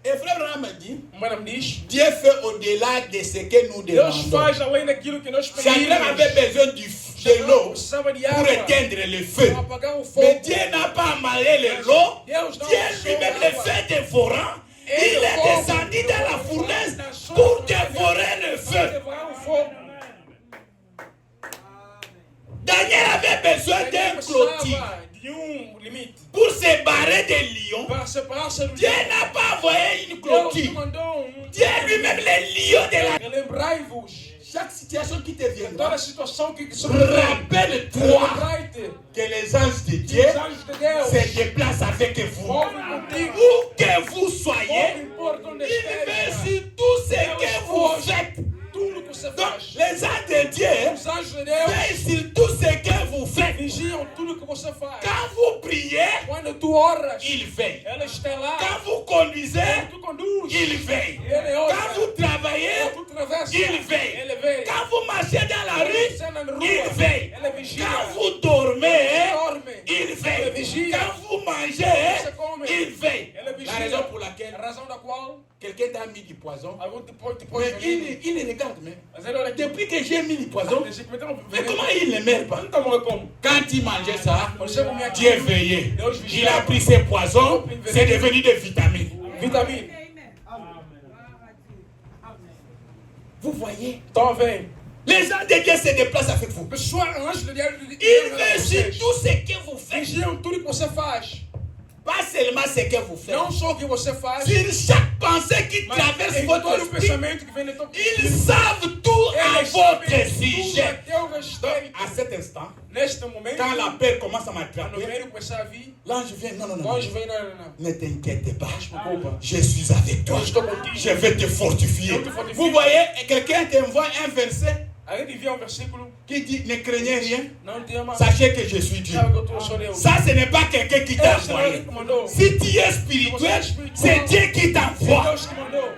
Et frère Abraham dit, Madame diz, Dieu fait au-delà de ce que nous Deus demandons. faz além daquilo que nós Shadrach pedimos. avait besoin de l'eau Precisava de pour água éteindre le feu. para apagar o Mais fogo. Dieu n'a pas amalé l'eau. Deus não Dieu deixou lui-même água. le fait dévorant. Il est descendu dans la fournaise pour dévorer le feu. Devorar o fogo. Daniel avait besoin d'un clôture Precisava de limite pour se barrer des lions. para separar-se do Dieu n'a pas envoyé une Deus clôture. mandou Dieu lui-même, les lions de la... Relembrai-vos Chaque situation qui te viendra, toda a situação que sobrevém. rappelle-toi Relembrai-te que les anges de Dieu os anjos de Deus se déplacent avec vous. movem contigo. Où que vous soyez, Não importa onde il fait esteja. sur tout ce que vous faites. Tudo que você Donc, faz. les anges de Dieu Os anjos de Deus veillent sur tout ce que vous faites. vigiam tudo que você faz. Quand vous priez, Quando tu oras, ils veillent. ela está lá. Quand vous conduisez, Quando tu conduz, ils veillent. ele olha. Quand vous travaillez, Quando tu atravessa, il veille. ele vê. Quand vous marchez dans la rue, Você anda na rua, il veille. ele vigia. Quand vous dormez, Dorme, il ele veille. vigia. Quand vous mangez, Você come, il veille. ele La vigia. raison pour laquelle A razão da qual quelqu'un t'a mis du poison, algum te põe mais veneno. il regarde même. Mas ele olha aqui. Depuis que j'ai mis du poison, Desde que meteu mais veneno, comment il ne meurt pas? não tá morrendo como? Quand il mangeait ça, Você comia Dieu aquilo, veillait. Deus Il vigia. a pris ses poisons, c'est devenu des vitamines. Vitamine. Vous voyez? Então vem. Les gens de Dieu se déplacent avec vous. Pessoal, anjos de Deus. Ils veillent sur tout ce que vous faites. Vigiam tudo que você faz. Pas seulement ce que vous faites. Não só o que você faz, Sur chaque pensée qui mas traverse em votre todo o esprit, pensamento que vem no teu ils savent tout à Eles votre sabem tudo sujet. a teu Donc, respeito. à cet instant, Neste momento, quand la peur commence à quando o m'attraper, medo começar a vir, l'ange vient. Non, non, o non. anjo vem, não. Ne t'inquiète pas. Não se preocupa. Je suis avec toi. Eu estou contigo. Je vais te fortifier. Eu te fortifio. Vous voyez, quelqu'un t'envoie un verset A gente via versículo, qui dit ne craignez rien. não te ama. Sachez que je suis Dieu. Sabe que eu sou Deus. Ça, ce n'est pas quelqu'un qui t'a Esse não é envoyé. ele que mandou. Si tu es spirituel, c'est Dieu qui É t'envoie. Deus que mandou.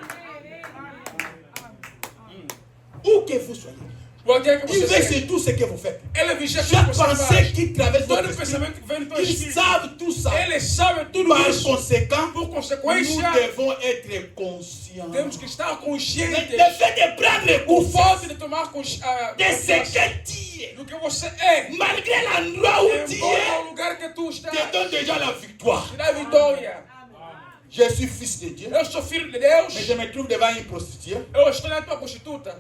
Où que vous soyez. Qualquer que Il você veille seja. sur tout ce que vous faites. Ele vigia tudo Chaque que você pensée faz. qui traverse Todo votre esprit, pensamento que vem no teu ils espírito. savent tout ça. Eles sabem tudo Par isso. conséquent, Por nous consequência, devons être conscients temos que estar Le conscientes fait de prendre o conscience fato de tomar de ce consciência que tu es, do que você é. malgré l'endroit où tu Embora es, o lugar que tu estás, te donne déjà la victoire. te dá vitória. Je suis fils de Dieu, Eu sou filho de Deus. mais je me trouve devant une prostituée. Eu estou na tua prostituta.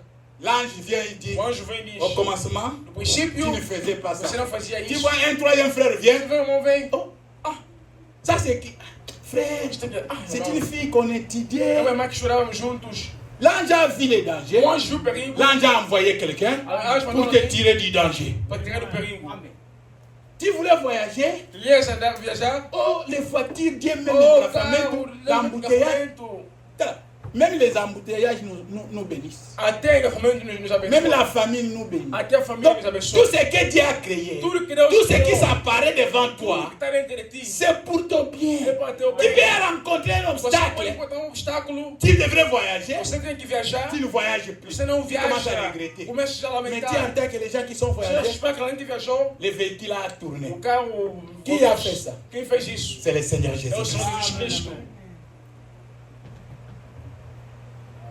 L'ange vient et dit, O anjo vem e diz: au commencement, no tu princípio, ne faisais pas você ça. não fazia Tu isso. vois, un troisième frère vient. Vem, irmão, vem. Oh, ah, ça c'est qui? Frère, c'est irmão. une fille qu'on Eu e étudiait. a irmã que chorávamos juntos. L'ange a vu les dangers. O anjo viu o perigo L'ange a envoyé quelqu'un pour te tirer du danger. para tirar do perigo. Tu voulais voyager? Tu ias andar, viajar. Oh, les voitures, Dieu même Oh, la famille, carro, l'embouteillage. engarrafamento. Même les embouteillages nous bénissent. Até engarramento nos abençoa. Même la famille nous bénit. Até a família Donc, nos abençoa. tout ce que Dieu a créé, Tudo que Deus tout ce qui criou, s'apparaît devant tudo toi, que está dentro de ti, c'est pour ton bien. é para teu Tu bem. peux rencontrer un Você pode obstacle. encontrar um obstáculo. Tu devrais voyager. Você tem que viajar. Tu ne voyages plus. Você não Tu commences à viaja. regretter. Começa já a Mais tu lamentar. entends que les gens qui sont Já voyagés, espera que além de viajou, le véhicule a tourné. o carro. Qui a fait ça? Quem fez isso? C'est le Seigneur É o Jésus. Senhor Jesus Cristo.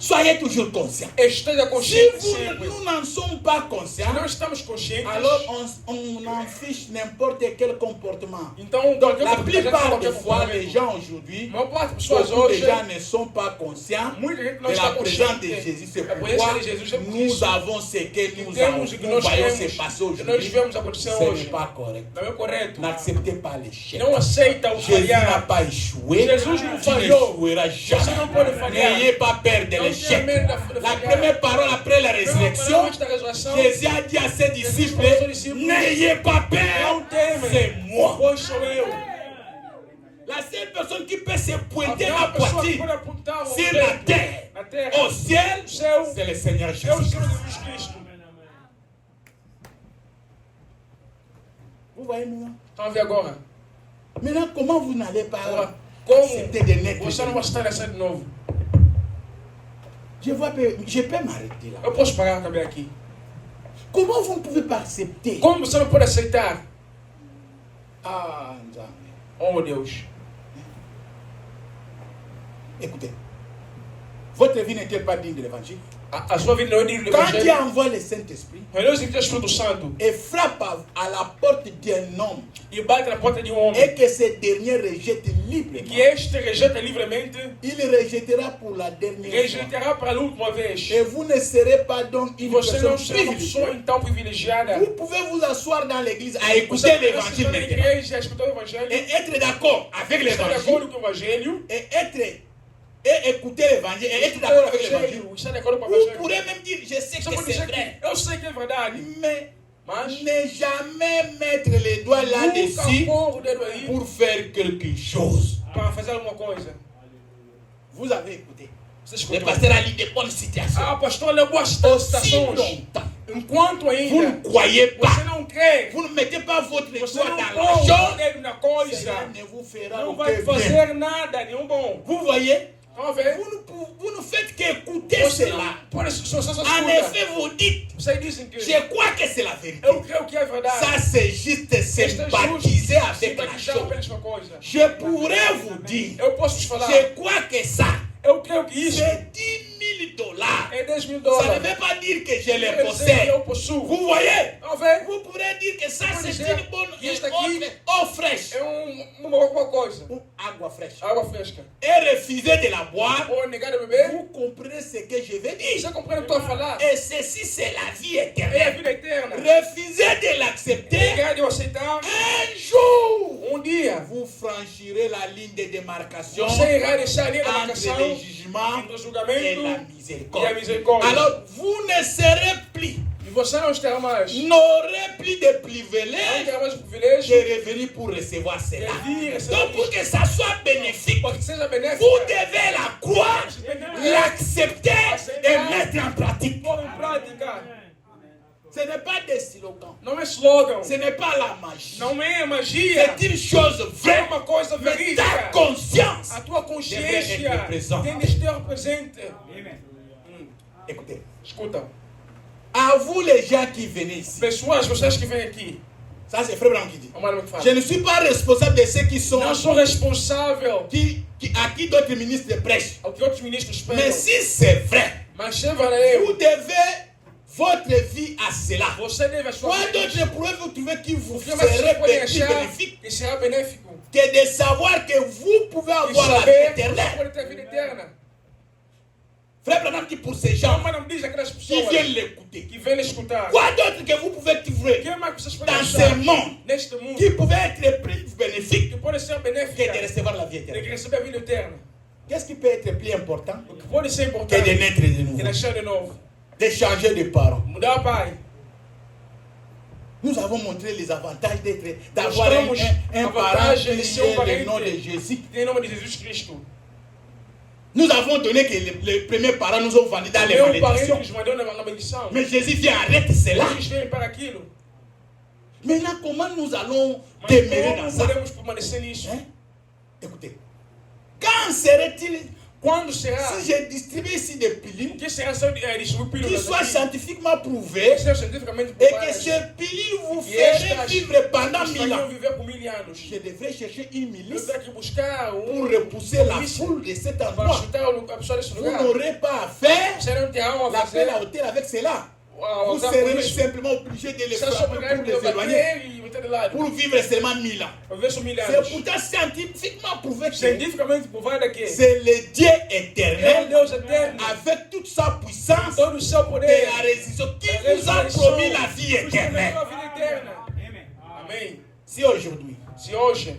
Soyez toujours conscients. Esteja Si consciente sempre. nous n'en sommes pas conscients, Se não estamos conscientes, alors on en fiche n'importe quel comportement. então Donc qualquer la coisa, plupart qualquer des fois, les comportamento. gens aujourd'hui, A maior parte das pessoas beaucoup de hoje, gens ne sont pas conscients muita gente não de está la présence de consciente. Jésus. C'est A pourquoi presença de Jesus é por nous isso. avons ce que nous Temos o que nós voyons se temos, passer que nós aujourd'hui. vemos acontecer Ce n'est hoje. pas correct. Não é correto. N'acceptez pas l'échec. Não aceita o Jésus n'a falhar. pas échoué. Jesus não Tu falhou. n'échoueras Você não jamais. pode falhar. N'ayez pas peur de Não tenha l'échec. medo da La falhar. première parole après la Primeira résurrection, palavra antes da ressurreição, Jésus a dit à ses disciples, falou aos discípulos, n'ayez pas peur, não temem, c'est moi. pois sou eu. La seule personne qui peut se A pointer pior la pessoa que poitrine pode apontar o sur la dedo terre, na terra, au ciel, no céu, c'est le Seigneur é o Jésus. Senhor Jesus Cristo. Vous voyez maintenant? Estão a ver agora? Maintenant, comment vous n'allez pas Agora, como accepter de naître? você não vai estar a ser de novo? Je peux m'arrêter là. Eu posso parar também aqui. Comment vous ne pouvez pas accepter? Como você não pode aceitar? Ah, Nzambe. Oh Deus. Écoutez, votre vie n'est-elle pas digne de l'évangile? A sua vida não é digna do Quand Dieu Evangelho. envoie le Saint-Esprit Mas Deus envia o Espírito Santo et frappe à la porte d'un homme e bate na porta de um homem. et que ce dernier rejette E librement, que este rejeita livremente, il rejettera pour la dernière fois. rejeitara para a última vez. Et vous ne serez pas donc E une você personne não será uma pessoa privilégiée. então privilegiada. Vous pouvez vous asseoir dans l'église à Você écouter pode l'évangile sentar na maintenant igreja, escutar o Evangelho, et être d'accord avec estar de l'évangile acordo com o Evangelho, et écouter l'évangile et être d'accord avec l'évangile. estar de acordo com o Vous Evangelho. pourrez même dire, je sais Você que pode c'est dizer vrai, que eu sei que é verdade, mais mas ne jamais mettre les doigts là-dessus nunca pôr o dedo aí pour faire quelque chose. para fazer alguma coisa. Vous avez écouté. Você Le escutou? pasteur a lu de bonnes situations. Ah, pastor, leu boas Aussi citações. longtemps, Enquanto vous ainda ne croyez você pas, não crê, vous ne mettez pas votre você doigt não dans põe la o chose, dedo na cela coisa, ne vous fera não aucun vai bien. fazer nada, nenhum bom. Vous voyez, Vamos ver? vous ne faites qu'écouter Você não cela. pode só En escuta. effet, vous dites, Vocês dizem que je crois que c'est la vérité. eu creio que é verdade. Ça, c'est juste Este é sympathiser justo avec la simpatizar chose. apenas com a coisa. Je pourrais vous dire, Eu posso te falar, je crois que ça, eu creio que isso c'est $10,000. é 10 mil Ça ne dólares. veut pas dire que je les Quer dizer que possède. eu possuo. Vous voyez, Vamos ver? vous pourrez dire que ça, Pode c'est dizer une bonne que isto aqui eau fraîche. É uma coisa. Ou agua fraîche. Água fresca. Et refuser de la boire, Ou negar de beber. vous comprenez ce que je veux dire. Você compreende o que eu estou a falar? Et ceci, c'est la vie É a éternelle. vida eterna. Refusez de l'accepter. Negar de eu aceitar. Un jour, Dia, vous franchirez la ligne de démarcation você irá deixar a linha de entre marcação le jugement entre o et julgamento la e a miséricorde. misericórdia. Alors, vous ne serez plus, E você não terá mais. n'aurez plus de Não privilèges terá mais o privilégio de revenir pour recevoir cela. de vir receber Donc, pour isto. que ça soit bénéfique, Para que seja benéfico. vous devez la croire, l'accepter et mettre en pratique. Pôr em prática. Ce n'est pas des slogans. Não é slogan. Ce n'est pas la magie. Não é magia. C'est une chose É vraie. uma coisa Mais ta verídica. conscience. A tua Deve consciência être présente. tem de estar presente. Écoutez, Escuta. à vous les gens qui venez ici, Pessoas, vocês que vêm aqui. ça c'est Frère Branham qui dit. Vamos lá, que fala. Je ne suis pas responsable de ceux qui sont, Não sou responsável à qui d'autres ministres prêchent. ao que outros ministros Mais pregam. si c'est vrai, Mas se valeu, vous devez votre vie à cela. você deve a sua Quoi vida. d'autre pourrez-vous trouver qui vous O que mais serait você pode plus achar bénéfique que será benéfico? que de savoir que vous pouvez E avoir la vie saber que você éternelle? pode ter a vida eterna. Frère Branham qui pour ces gens Não, mas não diz aquelas qui pessoas viennent l'écouter. que vêm escutar. Quoi d'autre que vous pouvez O trouver que mais vocês podem dans achar ce monde neste mundo qui pouvait être plus bénéfique que pode ser que benéfica de recevoir la vie de éternelle? receber a vida eterna? Qu'est-ce qui peut être plus important O que pode ser que importante de naître de que nouveau, nascer de novo. de changer de parents? Mudar o pai. Nous avons montré les avantages d'avoir Mostramos un a parent vantagem qui de ser est le nom de parente Jésus. que tem o nome de Jesus Cristo. Nous avons donné que les premiers parents nous ont vendus dans les Meu parente malédictions. nos mandou na maldição. Mais Jésus vient arrêter cela. Eles vêm para aquilo. Maintenant, comment nous allons Mas demeurer dans como ça? podemos permanecer nisso? Hein? Écoutez, quand serait-il Quando será? si j'ai distribué ici des pilules Que será só distribuir qui pílulas soient aqui? scientifiquement prouvées Que sejam cientificamente et que provadas. ces pilules vous E feraient estas vivre pendant nos 1000 ans? fariam viver por 1000 anos. Je devrais chercher une Eu milice tenho que buscar pour repousser la foule de cet para endroit. chutar a pessoa desse Vous lugar. n'aurez pas à faire Você não terá a l'appel fazer. à hôtel avec cela. Vous Usar serez por isso. simplement obligé de les Você só frapper pegar pour e les éloigner, bater e meter de lado. pour vivre seulement 1000 ans. Para ver se 1000 C'est anos. pourtant scientifiquement prouvé que Cientificamente provado que c'est le Dieu é o éternel Deus eterno, avec toute sa puissance todo o seu de poder, la résolution qui vous a promis la vie nos prometeu éternelle. a vida eterna. Amém. Si aujourd'hui, Se hoje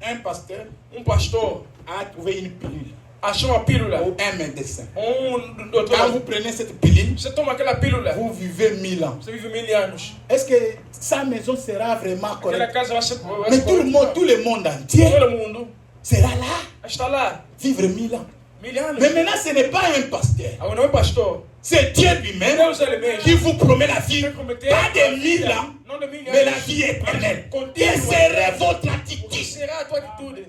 un pasteur pastor a trouvé une pilule achou uma pílula, ou un médecin, doutor, quand vous prenez cette pilule, você toma aquela pílula, vous vivez 1000 ans. você vive 1000 anos. Est-ce que sa maison sera vraiment Aquela correcte? casa vai ser Mais tout le monde entier todo mundo sera là, está lá, vivre 1000 ans. 1000 anos. Mais maintenant, ce n'est pas un pasteur. Agora não é pastor, C'est Dieu lui-même Deus ele mesmo. qui vous promet la vie. Ele prometeu Pas de 1000 ans, não mais la vie éternelle. Quelle serait votre attitude? Será a tua atitude?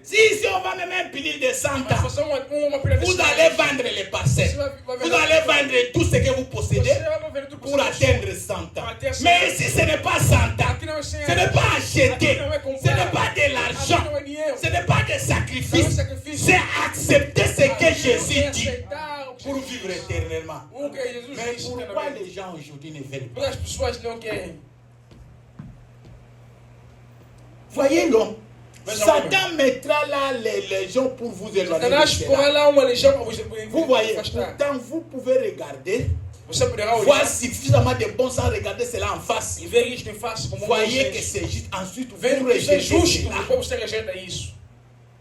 Si on va même un pilier de 100 ans, vous allez vendre les parcelles. Vous allez vendre tout ce que vous possédez pour atteindre 100 ans. Mais ici, ce n'est pas 100 ans. Ce n'est pas acheter. Ce n'est pas de l'argent. Ce n'est pas des sacrifices. C'est accepter ce que Jésus dit pour vivre éternellement. Mais pourquoi les gens aujourd'hui ne veulent pas? Voyez l'homme. Satan mettra là les gens pour vous éloigner. Vous voyez, pourtant vous pouvez regarder, voir suffisamment de bon sans regarder cela en face. Voyez que c'est juste ensuite vous rejetez cela.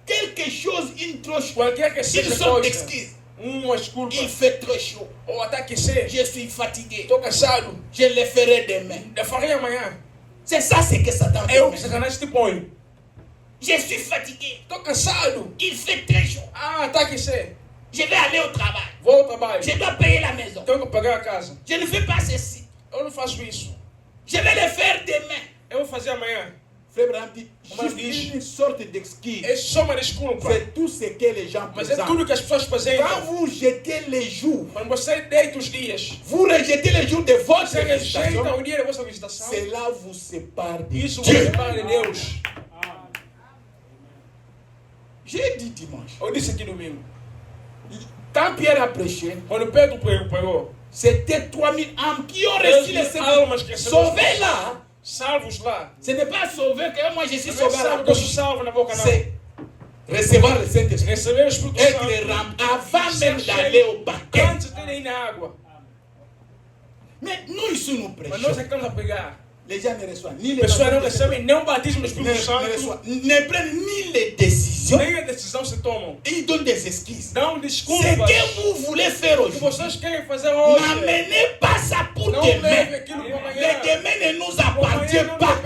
Quelque chose, une trop chaude. Ils sont exquises. Il fait trop chaud. Je suis fatigué. Je le ferai demain. C'est ça ce que Satan dit. Je suis fatigué. Il fait très chaud. Je vais aller au travail. Je dois payer la maison. Je ne fais pas ceci. Je vais le faire demain. Frère Branham dit, juste une sorte d'excuse. C'est tout ce que les gens présentent. Quand vous jetez les jours, vous rejetez les jours de votre visitation, cela vous sépare de Dieu. J'ai dit dimanche. Quand Pierre a prêché, c'était 3000 âmes qui ont reçu le Seigneur. Sauvés là. Ce n'est pas sauvé que moi je suis sauvé à la gauche. C'est recevoir le Saint-Esprit. Être avant même d'aller au baptême. Mais nous ici nous prêchons. Les gens ne reçoivent ni les ne prennent ni les décisions. Ils donnent des excuses. Ce que vous voulez faire aujourd'hui, n'amenez pas ça pour demain. Le demain ne nous appartient pas.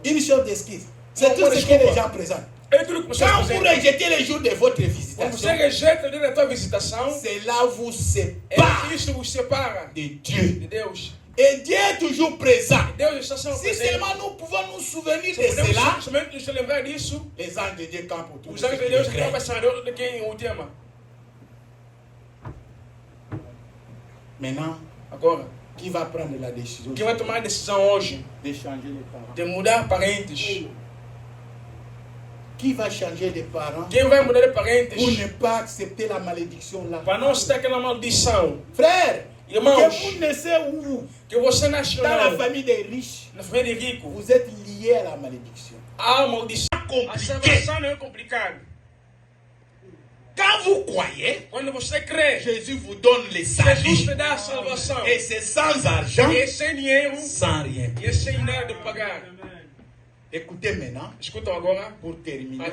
Une chose d'excuse. C'est tout ce que les gens présentent. Quand vous rejetez les jours de votre visitation, cela vous sépare de Dieu. Et Dieu est toujours présent. Si seulement nous pouvons nous souvenir de cela, les anges de Dieu campent autour de nous. Maintenant, qui va prendre la décision de changer les parents? Qui va changer de parents pour ne pas accepter la malédiction là? Frère, que vous naissez où? Dans la famille des riches, vous êtes liés à la malédiction. Quand vous croyez, Jésus vous donne les salut. Et c'est sans argent, sans rien. Écoutez maintenant, pour terminer,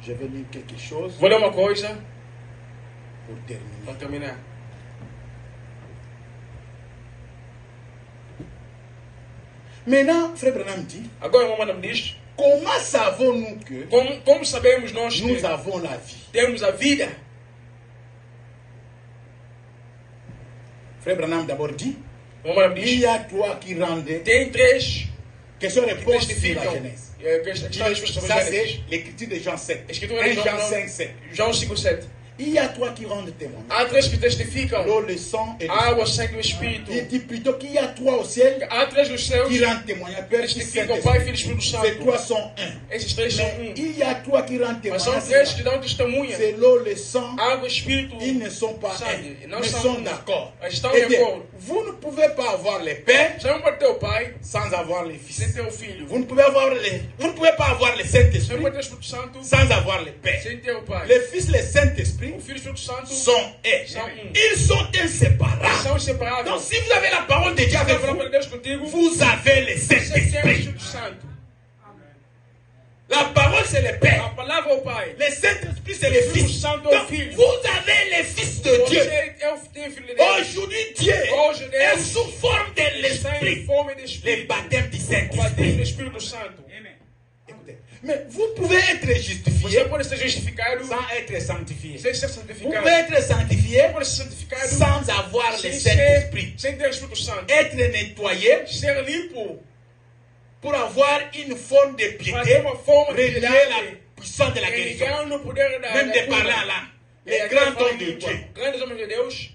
je vais lire quelque chose. Pour terminer. Maintenant, Frère Branham dit, comment savons-nous que nous avons la vie? Frère Branham d'abord dit, il y a trois qui rendent question-réponse sur la Genèse. Ça c'est l'écriture de Jean 7. 1 Jean 5, 7. Il y a trois qui rendent témoin. L'eau, le sang et le Esprit. Il dit plutôt qu'il y a trois au ciel qui rendent témoignage. Père, Fils, Saint-Esprit. Ces trois sont un. Mais il y a trois qui rendent témoignage. C'est l'eau, le sang. Ils ne sont pas un, mais sont d'accord. Eh bien, vous ne pouvez pas avoir les pères sans avoir les fils. Vous ne pouvez pas avoir le Saint-Esprit sans avoir les pères. Les fils, le Saint-Esprit sont ils sont inséparables. Donc si vous avez la parole de Dieu avec vous, vous avez le Saint-Esprit. La parole c'est le Père. Le Saint-Esprit c'est le Fils. Donc vous avez les Fils de Dieu. Aujourd'hui Dieu est sous forme de l'Esprit. Le baptême du Saint-Esprit. Écoutez, mais vous pouvez être justifié Você pode ser justificado sans être sanctifié. sem ser Vous santificado. pouvez être sanctifié Você pode ser santificado sans avoir le sem Saint-Esprit. ter o Espírito Santo. Être nettoyé Ser limpo pour avoir une forme de para ter piété, uma forma de relier la piedade. puissance de la guérison. Ligar no poder da Même de cura. parler en langue. E Les aqui grands fala hommes de língua. Dieu. Grandes homens de Deus.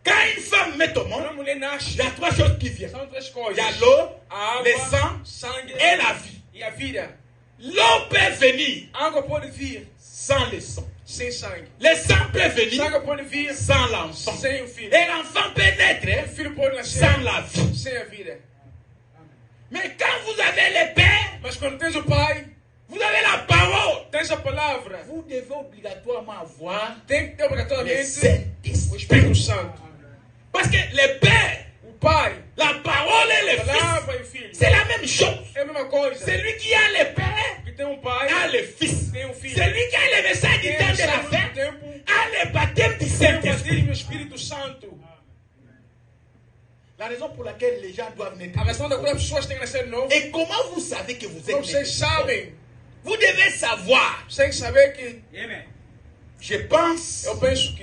Quand une femme met au Quando monde, a mulher nasce, il y a trois choses qui viennent. são três Il coisas. y a l'eau, A le água, sang sangue et la vie. e a vida. L'eau peut venir A água pode vir sans le sang. sem sangue. Le sang peut A venir água pode vir sans l'enfant. sem o filho. Et l'enfant peut O naître filho pode nascer sans la vie. sem a vida. Mais quand vous avez le Père, Mas quando tens o Pai, vous avez la parole. tens a palavra, Vous devez obligatoirement avoir tem que ter le obrigatoriamente o Saint-Esprit. Espírito Santo. Parce que le Père, O Pai, la parole et le a Fils, palavra e o Filho. c'est la même chose. É a mesma coisa. Celui qui a le Père Que tem um Pai, a le Fils. tem um Filho. Celui qui a le message du Tem temps o de la sangue fin do tempo, a le baptême du tem o Saint-Esprit. batismo do Espírito Santo. La raison pour laquelle les gens doivent naître. A razão da qual as pessoas têm que nascer de novo. Et comment vous savez que vous êtes Como vocês né? sabem, Vous devez savoir. vocês têm que saber que Je pense eu penso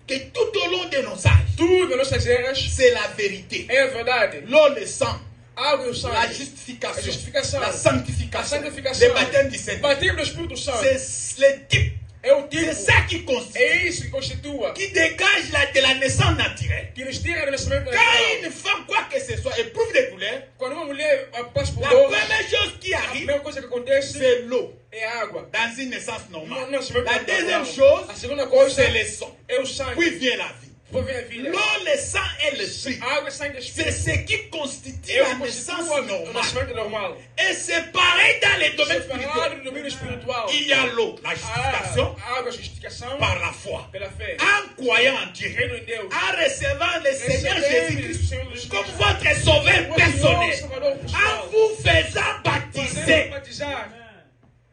que tout au long de nos âges, tudo nas nossas eras c'est la vérité. é a verdade. L'eau, le sang, A água e o la sangue, justification, a justificação, la a sanctification, santificação, le baptême du o Saint-Esprit. batismo do Espírito Santo. C'est le type. É o tipo, C'est ça qui constitue, é isso que constitua, qui dégage de la naissance naturelle. que nos tira do nascimento Quand natural. une femme, quoi que ce soit, éprouve des douleurs, Quando uma mulher passa por la dor, première chose qui a arrive, primeira coisa que acontece c'est l'eau é a água. dans une naissance No normale. nascimento La natural. deuxième chose, A segunda coisa c'est le sang. é o sangue. Puis vient la vie. Depois vem a vida. L'eau, le sang et l'esprit, A água, sangue e c'est espírito. ce qui constitue É o la que naissance constitua o normale. nascimento normal. Et c'est pareil dans les domaines Separado spirituels. do domínio espiritual. Il y a l'eau, la justification A água, a justificação par la foi. pela fé. En croyant en Dieu, Crendo em Deus. en recevant le Seigneur Recebendo o Jésus-Christ Senhor Jesus comme Cristo. votre sauveur Como personnel, Senhor Salvador en pessoal. vous faisant Fazendo baptiser. batizar.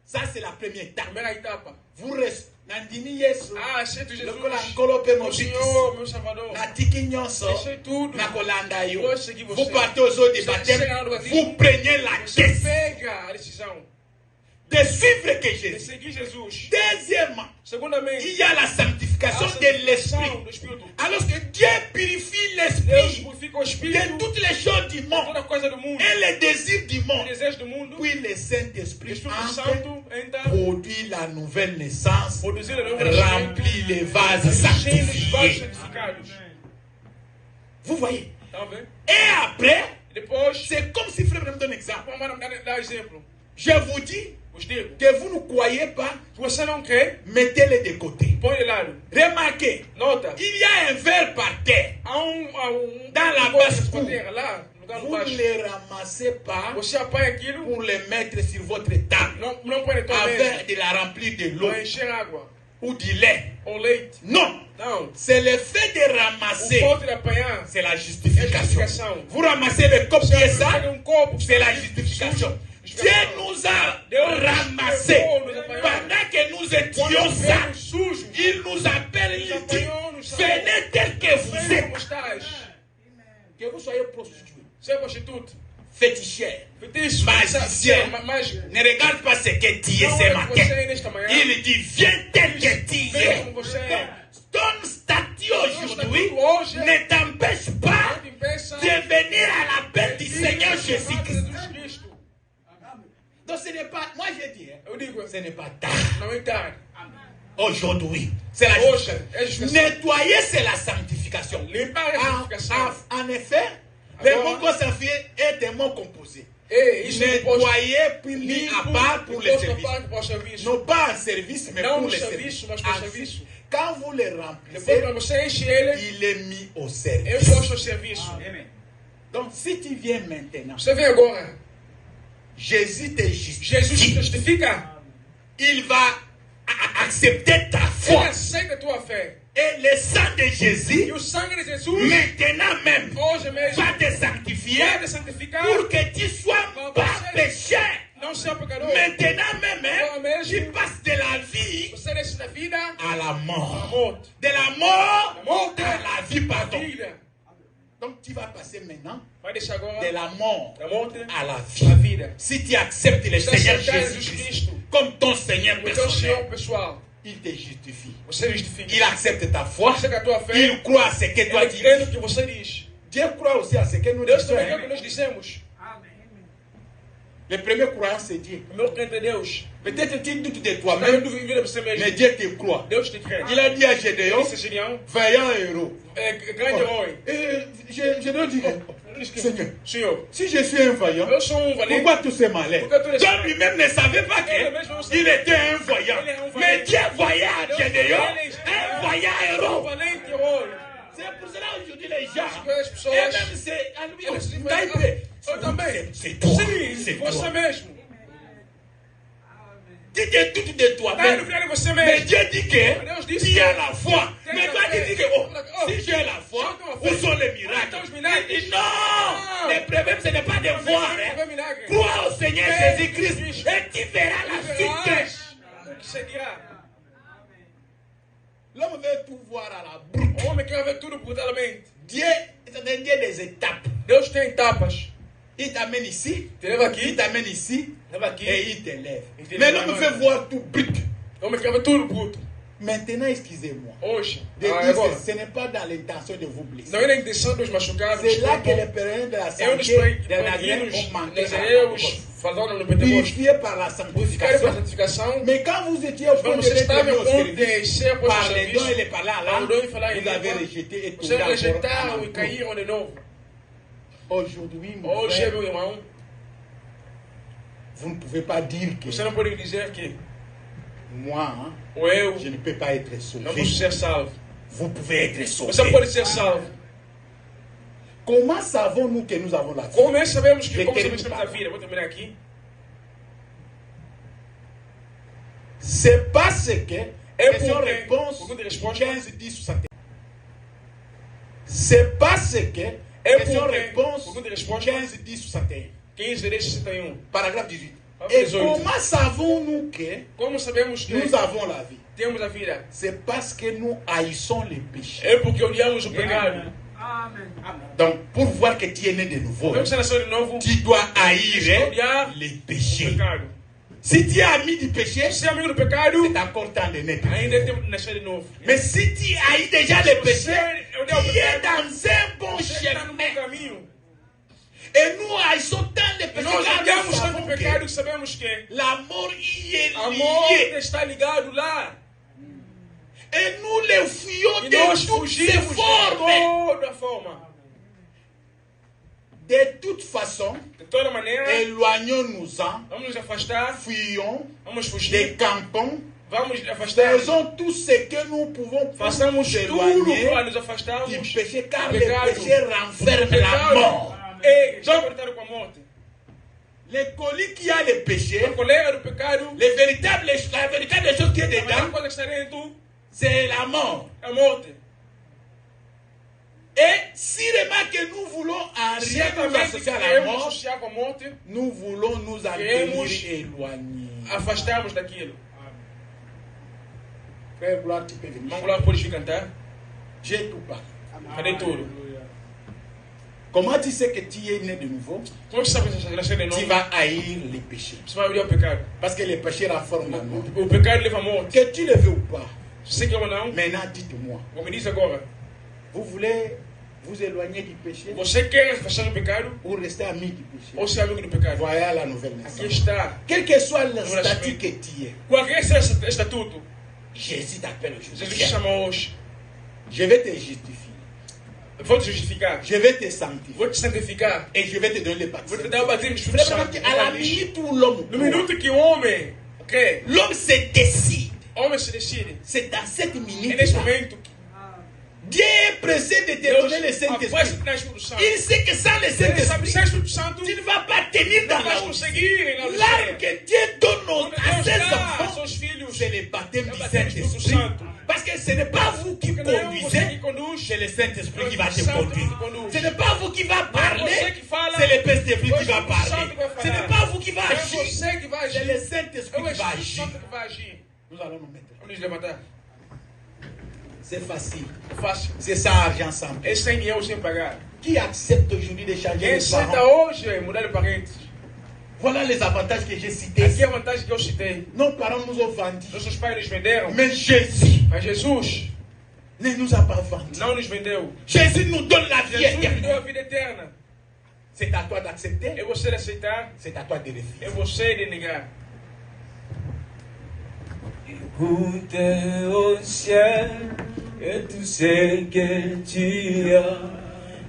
Ça, c'est la première étape. Primeira etapa. Vous restez. Nandimi Yesu. Aceito Jesus. Lokola nkolo pe Meu mobikisi. Senhor, meu Salvador. Natiki nyonso. Deixei tudo. Nakolanda yo. Vou seguir você. Vous partez aux eaux de Você baptême. chega no batismo. Vous prenez la Você caisse pega a decisão de suivre que de Jésus. seguir Jesus. Deuxièmement, Segundamente, il y a la sanctification a de santificação l'esprit. do Espírito. Alors que Dieu purifie Deus l'esprit purifica o de Espírito, toutes les choses du monde toda coisa do mundo, et les désirs du o monde. desejo do mundo. Puis le O Saint-Esprit Espírito entre, Santo entra, produit la nouvelle naissance, produzir a nova nascimento, remplit les vases enchendo os vasos sanctifiés. santificados. Vous voyez? Tá vendo? Et après, Depois, c'est comme si, frère, me donne un exemple. vamos dar exemplo. Je vous dis Os digo, que vous ne croyez pas, se você não crê, mettez-les de côté. põe de lado. Remarquez, Nota, il y a un verre par terre. há Dans la coisa basse-cour. de terra lá, no lugar Vous baixo. ne les ramassez pas Você apanha aquilo, pour les mettre sur votre table não põe na tua mesa, avec de la remplir de l'eau vai encher água ou du lait. ou leite. Non, Não. c'est le fait de O ramasser. fato de apanhar C'est la é a justification. justificação. Vous ramassez le coq qui est Você pega sale, copo, c'est la justification. Dieu nous a ramassés pendant que nous étions sales. sujos, Il nous appelle, il dit, venez tel que vous vem êtes. como estás. Que vous soyez prostitué, Você é prostituta, féticheur, fetiche, magicien. mágico. Ne regarde pas ce que tu es Não ce é que matin. você é nesta manhã. Il dit, viens tel que tu Vem es. como você é. Ton statut aujourd'hui Hoje, ne t'empêche pas não te impeça de venir à l'appel du Seigneur Jésus-Christ. Jesus Cristo. Donc ce n'est pas, moi je dis, hein, Eu digo, ce n'est pas tard. não é tarde. Aujourd'hui, c'est la Hoje justification. é justificação. Nettoyer, c'est la sanctification. Limpar é justificação. En effet, le mot consagré est un mot composé. Ei, isso é posto Nettoyer, puis mis à part pour les posto à services. parte para o serviço. Non pas en service, mais Não pour no les serviço, services. mas para o Ensuite, serviço. quand vous les Depois, remplissez, quando você enche ele, il est mis au eu service. posto ao serviço. Donc, si tu viens maintenant, Você vê agora, Jésus te Jesus te justifie. justifica. Il va accepter ta Ele foi. aceita a tua fé. Et le sang de E Jésus, o sangue de Jesus, maintenant même, hoje mesmo, va te sanctifier vai te santificar. pour que tu sois pas pécheur. Não seja pecador. Maintenant même, Agora tu mesmo, passes de la vie você deixa da vida à la à mort. morte. De la mort Da morte à la vie, à pardon. vida. Donc tu vas passer maintenant Vai deixar agora de la mort da morte à la à vie. vida. Si tu acceptes le Se Seigneur aceitar Jésus Jesus Christ Cristo comme ton Seigneur como teu Senhor personnel, pessoal, il te justifie. você justifica. Il accepte ta foi. Você com a tua fé, Il croit à ce que toi ele tu crê no dis. que você diz. Dieu croit aussi à ce que nous Deus disons. também crê no que nós dizemos. Le premier croyant, c'est Dieu. O meu crente é Deus. Peut-être tu doutes de Também toi-même, duvida de você mais mesmo. Dieu te croit. Deus te crê. Il a dit à Ele Gédéon, disse a Gideão, vaillant héros. grande herói. Et Gédéon dit, Seigneur, Senhor, si je suis un vaillant, eu sou valente. pourquoi tous ces malheurs? Pourquoi tous les- Donc lui-même ne savait pas qu'il était un voyant. Mais Dieu voyait à Gédéon un voyant héros. valente herói. C'est pour cela aujourd'hui les gens, As pessoas, et même c'est à lui, eles dizem, c'est eu também. c'est toi, Sim, c'est você toi. mesmo. Tu te doutes de Vai toi-même. duvidar de você Mais mesmo. Dieu dit que tu as la foi. Mais toi tu dis que si j'ai la foi, où sont les miracles? Il dit non, le problème ce n'est pas de voir. Hein. Crois au Seigneur Jésus-Christ et tu verras la suite. O que seguirá? L'homme veut tout voir à la brute. O homem quer ver tudo brutalmente. Dieu est un Dieu des étapes. Deus tem etapas. Il t'amène ici, Te leva aqui, il t'amène ici leva aqui. et il t'élève. Il t'élève Mais l'homme vraiment. veut voir tout brut. O homem quer ver tudo bruto. Maintenant, excusez-moi. Hoje, De dire agora, que ce n'est pas dans l'intention de vous blesser. não é na intenção dos machucados. C'est là que les pèlerins de la Eu nos santé de Nazareth peregrinos ont manqué. nazareus falando no Pentecoste. Purifiés par la Ficaram para a sanctification. santificação. Mais quand vous étiez au point Quando de você estava l'être em au ponto service, de ser após par o les dons et serviço, les paroles, Falou e falar em vous avez língua, rejeté et vocês tombé encore rejeitaram en e entrou. caíram de novo. Aujourd'hui, mon Hoje, frère, meu irmão, vous ne pouvez pas dire que você não pode dizer que moi, hein, ou eu je ne peux pas être não sauvé. posso ser salvo. Vous pouvez être sauvé. Você pode ser salvo. Comment savons-nous que nous avons la vie? Como nós sabemos que Je como termine sabemos que temos par a vida? Vou terminar aqui. C'est parce que, É question porque, réponse pergunta e resposta, 15, 10, 61. C'est parce que, É question porque, réponse pergunta e resposta, 15, 10, 61. 15, 10, 61. Paragraphe 18. Parágrafo Et 18. comment savons-nous que Como sabemos que nous avons la vie? temos a vida? C'est parce que nous haïssons les péchés. É porque odiamos o pecado. Donc, pour voir que tu es né de nouveau, Vamos ser nascido de novo, tu dois haïr odiar les o péchés. pecado. Si tu es ami du péché, Se é amigo do pecado, c'est encore temps de naître. ainda é tempo de nascer de novo. Mais si tu haïs déjà les péchés, Você tu odeia o es pecado, dans un bon você está no chemin. bom caminho. Et nous haïssons tant de E péchés nós car nous odiamos tanto savons o pecado que que sabemos que la mort y est a morte liée. está ligado lá. Et nous les fuyons E de nós toutes ces fugimos de formes. toda forma. De toute façon, De toda maneira, éloignons-nous-en, vamos nos afastar, fuyons, vamos fugir, décampons, vamos afastar, faisons tout ce que nous pouvons pour façamos nous tudo éloigner para nos afastarmos du do péché, car le pecado. péché renferme la mort. Ei, já conectado com a morte. Le colis qui a le péché, A colega do pecado, la véritable chose qui est a melhor dedans, coisa que está dentro c'est la mort. é a morte. Et si vraiment que nous voulons en rien nous Certamente associer à la queremos mort, associar com a morte, nous voulons nous en Queremos tenir éloignés. afastarmos daquilo. Frère Gloire, tu peux venir. Vamos lá, pode cantar? J'ai tout parlé. Cadê tudo? Comment tu sais que tu es né de nouveau? Como você sabe que você nasceu de Tu novo? vas haïr les péchés. Você vai odiar o pecado. Parce que les péchés renferment la mort. O pecado leva à morte. Que tu le veux ou pas, Você quer ou não? maintenant dites-moi. Vou me diz agora. Vous voulez vous éloigner du péché Você quer afastar do pecado ou rester ami du péché? ou ser amigo do pecado? Voilà la nouvelle Aqui naissance. está. Quel que soit le statut que tu es, Qualquer seja esse estatuto, Jésus t'appelle Jesus aujourd'hui. te chama hoje. Je vais te justifier. Vou te justificar. Je vais te sanctifier. Vou te santificar. Et je vais te donner le Vou te baptême. dar o batismo de Espírito Frère, Santo. à la minute où l'homme No croit, minuto que o homem crê, l'homme se décide. o homem se decide. C'est dans cette É minute nesse momento que Dieu est pressé de te Deus donner le após Saint-Esprit. dar o Espírito Santo. Il sait que sans le Ele sabe Saint-Esprit, sem o Espírito Santo, tu ne vas pas tenir dans não vai la conseguir lá no L'arme céu. que Dieu donne à Deus ses dá enfants, seus filhos. c'est le baptême É o du batismo do Espírito Saint-Esprit. Santo. Parce que ce n'est pas vous qui Porque não é você que conduisez, conduz, c'est le Saint-Esprit qui va te Santo que conduire. conduz. Ce n'est pas vous qui va você parler, que fala, c'est le Saint-Esprit é o qui va Espírito Santo parler. que vai Ce n'est falar. pas vous qui va É agir, você que vai c'est agir. le É Saint-Esprit o qui va Espírito agir. Santo que vai agir. Nous allons nous mettre. Vamos nos levantar. C'est facile. Fácil. C'est ça, argent sans prix. É sem dinheiro, sem pagar. Qui accepte aujourd'hui de changer Quem les aceita parents? hoje mudar de parentes? Voilà les avantages que j'ai cités. Aqui é a vantagem que eu citei. Nos parents nous ont vendus. Nossos pais nos venderam, Mais Jésus mas Jesus ne nous a pas vendus. não nos vendeu. Jésus nous donne la vie Jesus nos deu a éternelle. vida eterna. C'est à toi d'accepter. É você de aceitar, C'est à toi de é refuser. você de negar. Écoutez au ciel et tout ce que tu as,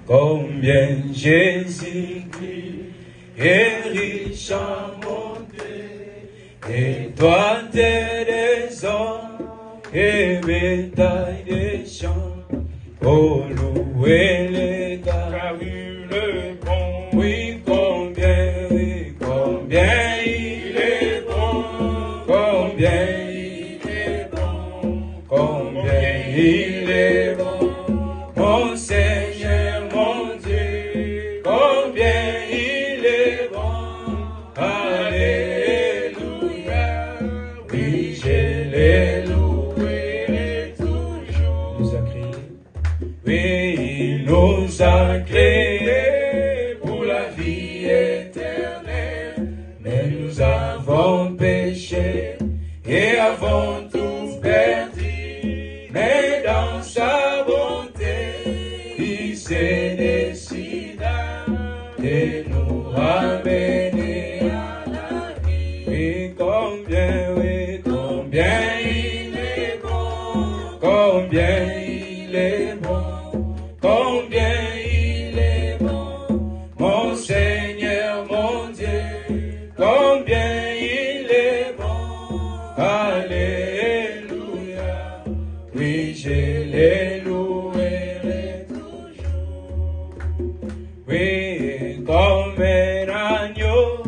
combien Jésus-Christ est riche en bonté, et toi t'es des hommes et bétail des champs, pour louer les gars. Car il est bon. Oui, combien il est bon, combien il est bon, mon Seigneur, mon Dieu, combien il est bon, alléluia, oui, je l'ai loué toujours. Il nous a créé, oui, il nous a créé pour la vie éternelle, mais nous avons péché et avons tout perdu. Mais dans sa bonté, il s'est décidé de nous ramener à la vie. Oui, combien il est bon, combien il est bon, combien il est bon, mon Seigneur, mon Dieu, combien il est bon, alléluia. Oui, je les louerai toujours. Oui, comme un agneau,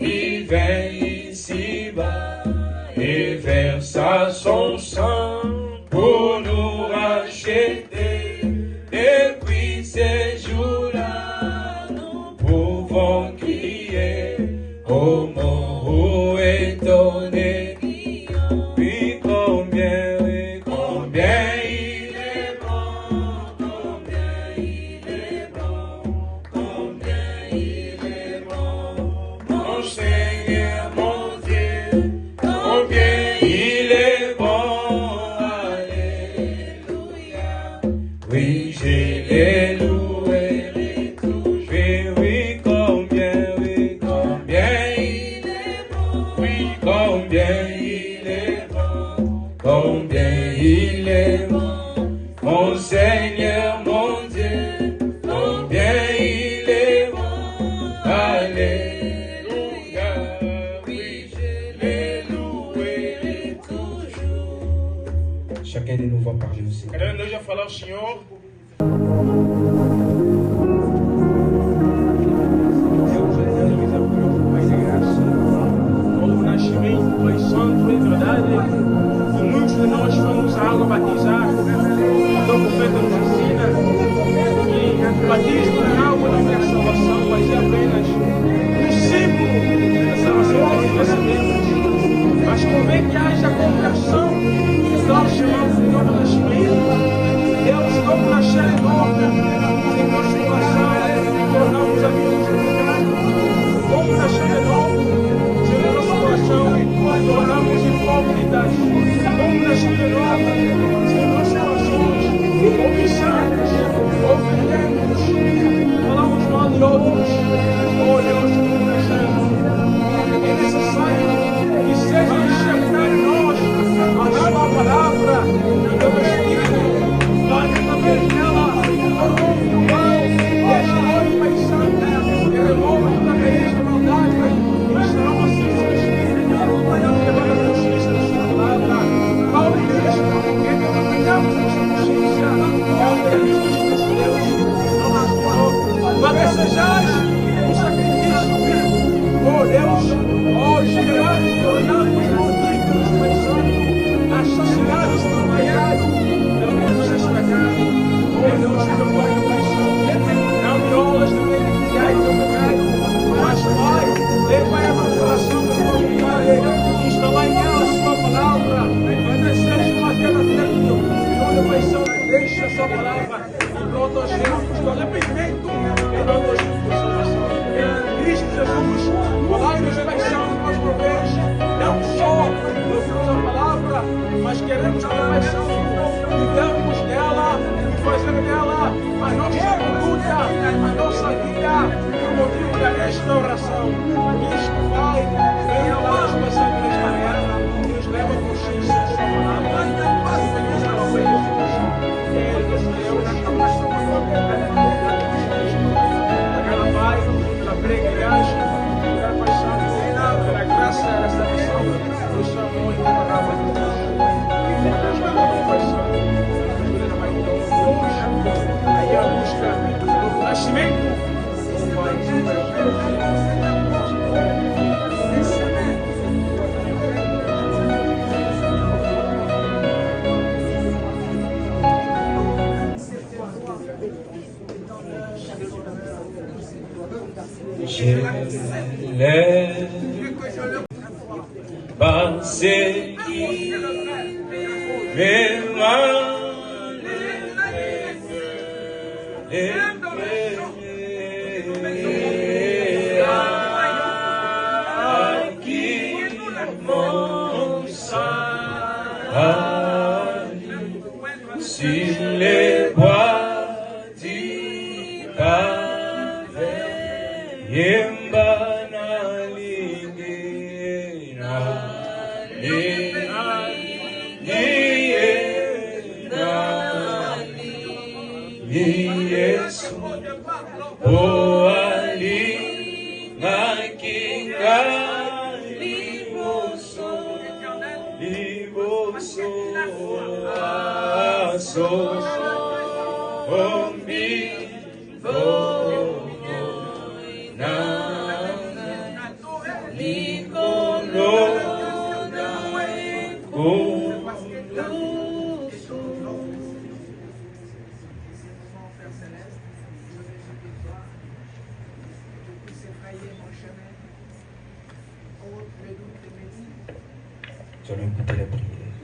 il vint ici-bas et versa son sang pour nous racheter. Depuis ces jours-là, nous pouvons crier au mot étonné. Oui, combien il est bon, combien il est bon, combien il est bon, mon Seigneur, mon Dieu, combien il est bon, alléluia, oui, je l'ai loué toujours, oui, combien il est bon, oui, combien il est bon, combien il est bon, mon Seigneur, mon Dieu, combien il est bon, alléluia, oui, je l'ai loué toujours. Chacun de nous va parler aussi. Cada um de nós vai falar ao Senhor. Deus é misericórdia, Pai de graça. Novo nascimento, Pai Santo, em verdade. E muitos de nós fomos à água batizar. Então o profeta nos ensina que o batismo na água não é a salvação, mas é apenas um símbolo da salvação que nós recebemos. Mas convém que haja compreensão do que nós chamamos de novo nascimento. Deus, como nascer em novo, em nosso coração, tornamos amigos do pecado. Como nascer em novo, em nosso coração, tornamos hipócritas. Como nascer em novo, em nossos corações, cobiçamos, ofendemos, falamos mal de outros. Oh Deus, como nascer em novo. É necessário que seja enxertado em nós a sua palavra e teu Espírito. Nós através dela, ao longo do mal, desta noite, Pai Santo, que remova toda a raiz da maldade, e serão assim seus Espíritos, para levar a consciência da sua palavra. Paulo diz que trabalhamos na sua consciência, ao termos deste Deus, não nas falou, para que sejais um sacrifício vivo, oh Deus, hoje grande, oramos por ti, pelos Pai Santo, as sociedades estão ganhando. Oh Deus, teu Pai, Pai Santo, não violas do pecado, mas Pai, leva a coração da tua vontade, instalar em ela a sua palavra, para que seja uma terra fértil, e onde Pai Santo deixa a sua palavra Sur les bois du Calvaire, Yemba na lingi na Yesu Oali Nakinga Liboso Aso Ombi Na Likono Nous allons écouter la prière.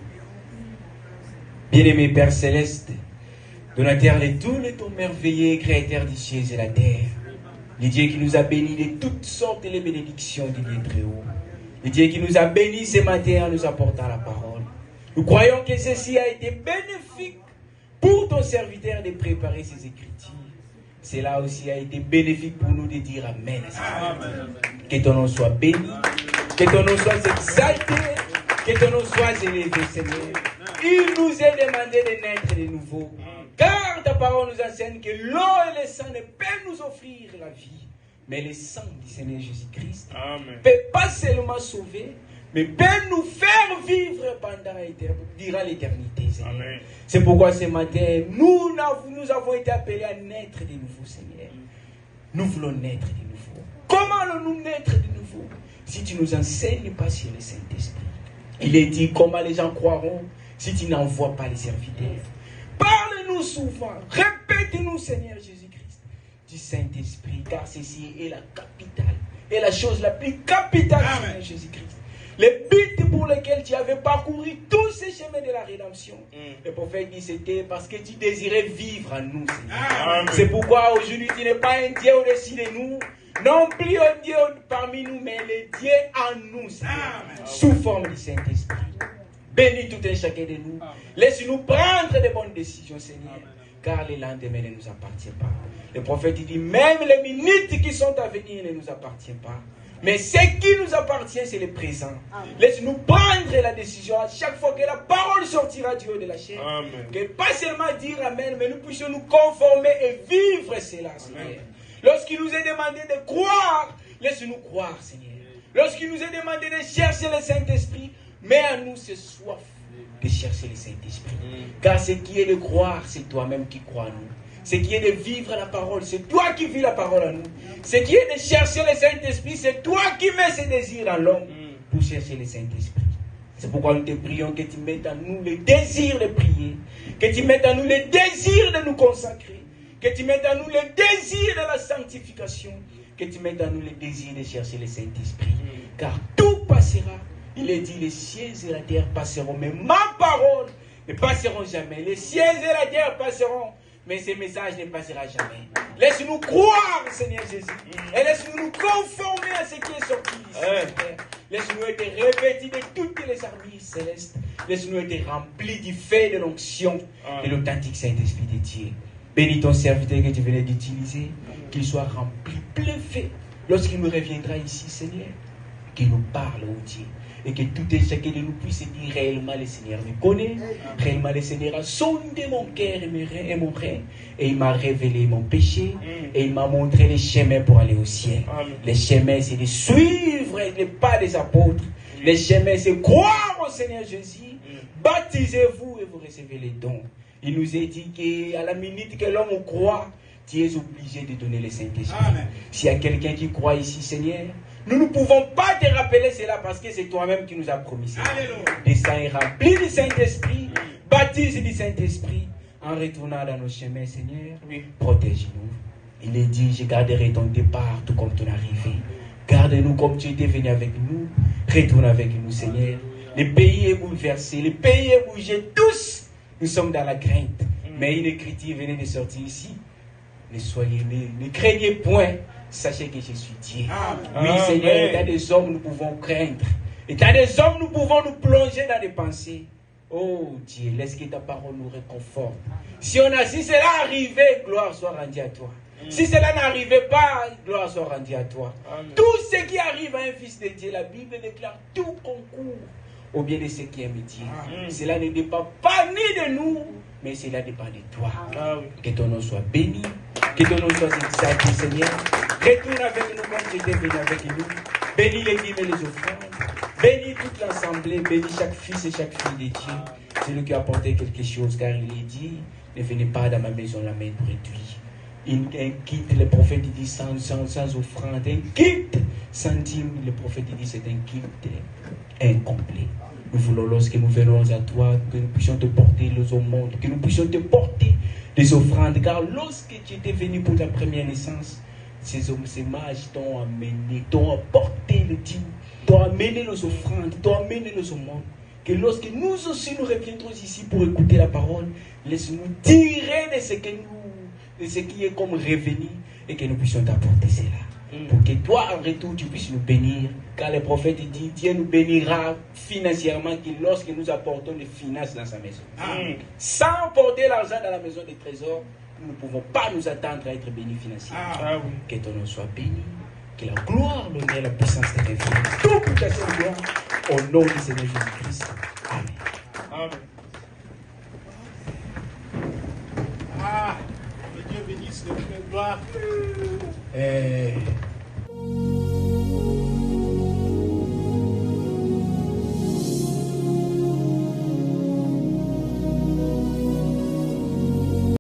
Bien-aimé Père Céleste, donateur de tous les dons merveilleux, créateur des cieux et la terre, le Dieu qui nous a bénis de toutes sortes de bénédictions du Dieu très haut, le Dieu qui nous a bénis ce matin en nous apportant la parole. Nous croyons que ceci a été bénéfique pour ton serviteur de préparer ses écritures. Cela aussi a été bénéfique pour nous de dire Amen. Que ton nom soit béni, que ton nom soit exalté, que ton nom soit élevé, Seigneur. Il nous est demandé de naître de nouveau. Car ta parole nous enseigne que l'eau et le sang ne peuvent nous offrir la vie. Mais le sang du Seigneur Jésus-Christ ne peut pas seulement sauver, mais peut nous faire vivre durant l'éternité. C'est pourquoi ce matin, nous avons été appelés à naître de nouveau, Seigneur. Nous voulons naître de nouveau. Comment allons-nous naître de nouveau si tu nous enseignes pas sur le Saint-Esprit? Il est dit, comment les gens croiront si tu n'envoies pas les serviteurs? Parle-nous souvent, répète-nous, Seigneur Jésus-Christ, du Saint-Esprit, car ceci est la capitale, et la chose la plus capitale, Seigneur Jésus-Christ. Le but pour lequel tu avais parcouru tous ces chemins de la rédemption, le prophète dit c'était parce que tu désirais vivre en nous, Seigneur. C'est pourquoi aujourd'hui tu n'es pas un Dieu au-dessus de nous, non plus un Dieu parmi nous, mais le Dieu en nous, Seigneur, sous forme du Saint-Esprit. Bénis tout un chacun de nous. Laisse-nous prendre de bonnes décisions, Seigneur, car les lendemains ne nous appartiennent pas. Le prophète dit, même les minutes qui sont à venir ne nous appartiennent pas. Mais ce qui nous appartient, c'est le présent. Laisse-nous prendre la décision à chaque fois que la parole sortira du haut de la chair. Que pas seulement dire Amen, mais nous puissions nous conformer et vivre cela, Seigneur. Lorsqu'il nous est demandé de croire, laisse-nous croire, Seigneur. Lorsqu'il nous est demandé de chercher le Saint-Esprit, mets à nous ce soif de chercher le Saint-Esprit. Car ce qui est de croire, c'est toi-même qui crois en nous. Ce qui est de vivre la parole, c'est toi qui vis la parole en nous. Ce qui est de chercher le Saint-Esprit, c'est toi qui mets ce désir en l'homme pour chercher le Saint-Esprit. C'est pourquoi nous te prions que tu mettes en nous le désir de prier, que tu mettes en nous le désir de nous consacrer, que tu mettes en nous le désir de la sanctification, que tu mettes en nous le désir de chercher le Saint-Esprit. Car tout passera. Il est dit, les cieux et la terre passeront, mais ma parole ne passeront jamais. Les cieux et la terre passeront, mais ce message ne passera jamais. Laisse-nous croire, Seigneur Jésus. Et laisse-nous nous conformer à ce qui est sorti ici. Laisse-nous être revêtis de toutes les armures célestes. Laisse-nous être remplis du fait de l'onction de l'authentique Saint-Esprit de Dieu. Bénis ton serviteur que tu venais d'utiliser. Qu'il soit rempli, plein fait. Lorsqu'il nous reviendra ici, Seigneur, qu'il nous parle, oh Dieu. Et que tout et chacun de nous puisse dire réellement le Seigneur me connaît, réellement le Seigneur a sondé mon cœur et mon rein, et il m'a révélé mon péché, et il m'a montré les chemins pour aller au ciel. Les chemins, c'est de suivre les pas des apôtres. Les chemins, c'est croire au Seigneur Jésus. Baptisez-vous et vous recevez les dons. Il nous est dit qu'à la minute que l'homme croit, tu es obligé de donner le Saint-Esprit. S'il y a quelqu'un qui croit ici, Seigneur, nous ne pouvons pas te rappeler cela parce que c'est toi-même qui nous as promis ça. Descends et remplis du Saint-Esprit, baptise du Saint-Esprit, en retournant dans nos chemins, Seigneur, protège-nous. Il est dit, je garderai ton départ tout comme ton arrivée. Garde-nous comme tu étais venu avec nous. Retourne avec nous, Seigneur. Le pays est bouleversé, le pays est bougé. Tous nous sommes dans la crainte. Mais une écriture venait de sortir ici. Ne craignez point, sachez que je suis Dieu. Oui, Seigneur, état des hommes, nous pouvons craindre. État des hommes, nous pouvons nous plonger dans des pensées. Oh Dieu, laisse que ta parole nous réconforte. Si cela arrivait, gloire soit rendue à toi. Si cela n'arrivait pas, gloire soit rendue à toi. Amen. Tout ce qui arrive à un fils de Dieu, la Bible déclare, tout concourt au bien de ceux qui aiment Dieu. Cela ne dépend pas ni de nous, mais cela dépend de toi. Que ton nom soit béni, que ton nom soit exalté, Seigneur. Retourne avec nous comme tu étais venu avec nous. Bénis les dîmes et les offrandes. Bénis toute l'assemblée. Bénis chaque fils et chaque fille de Dieu. C'est lui qui a apporté quelque chose, car il est dit, ne venez pas dans ma maison la main réduite. Un kit, le prophète dit sans offrande. Un kit sans dîme, le prophète dit c'est un kit incomplet. Nous voulons, lorsque nous venons à toi, que nous puissions te porter les aumônes, que nous puissions te porter des offrandes. Car lorsque tu étais venu pour ta première naissance, ces mages t'ont amené, t'ont apporté le dîme, t'ont amené les offrandes, t'ont amené les aumônes. Que lorsque nous aussi nous reviendrons ici pour écouter la parole, laisse-nous tirer de ce qui est comme revenu et que nous puissions t'apporter cela. Pour que toi, en retour, tu puisses nous bénir. Car le prophète dit, Dieu nous bénira financièrement que lorsque nous apportons les finances dans sa maison. Sans porter l'argent dans la maison des trésors, nous ne pouvons pas nous attendre à être bénis financièrement. Que ton nom soit béni. Que la gloire, l'honneur, la puissance te revienne. Tout pour ta seule gloire. Au nom du Seigneur Jésus-Christ. Amen. Que Dieu bénisse le gloire.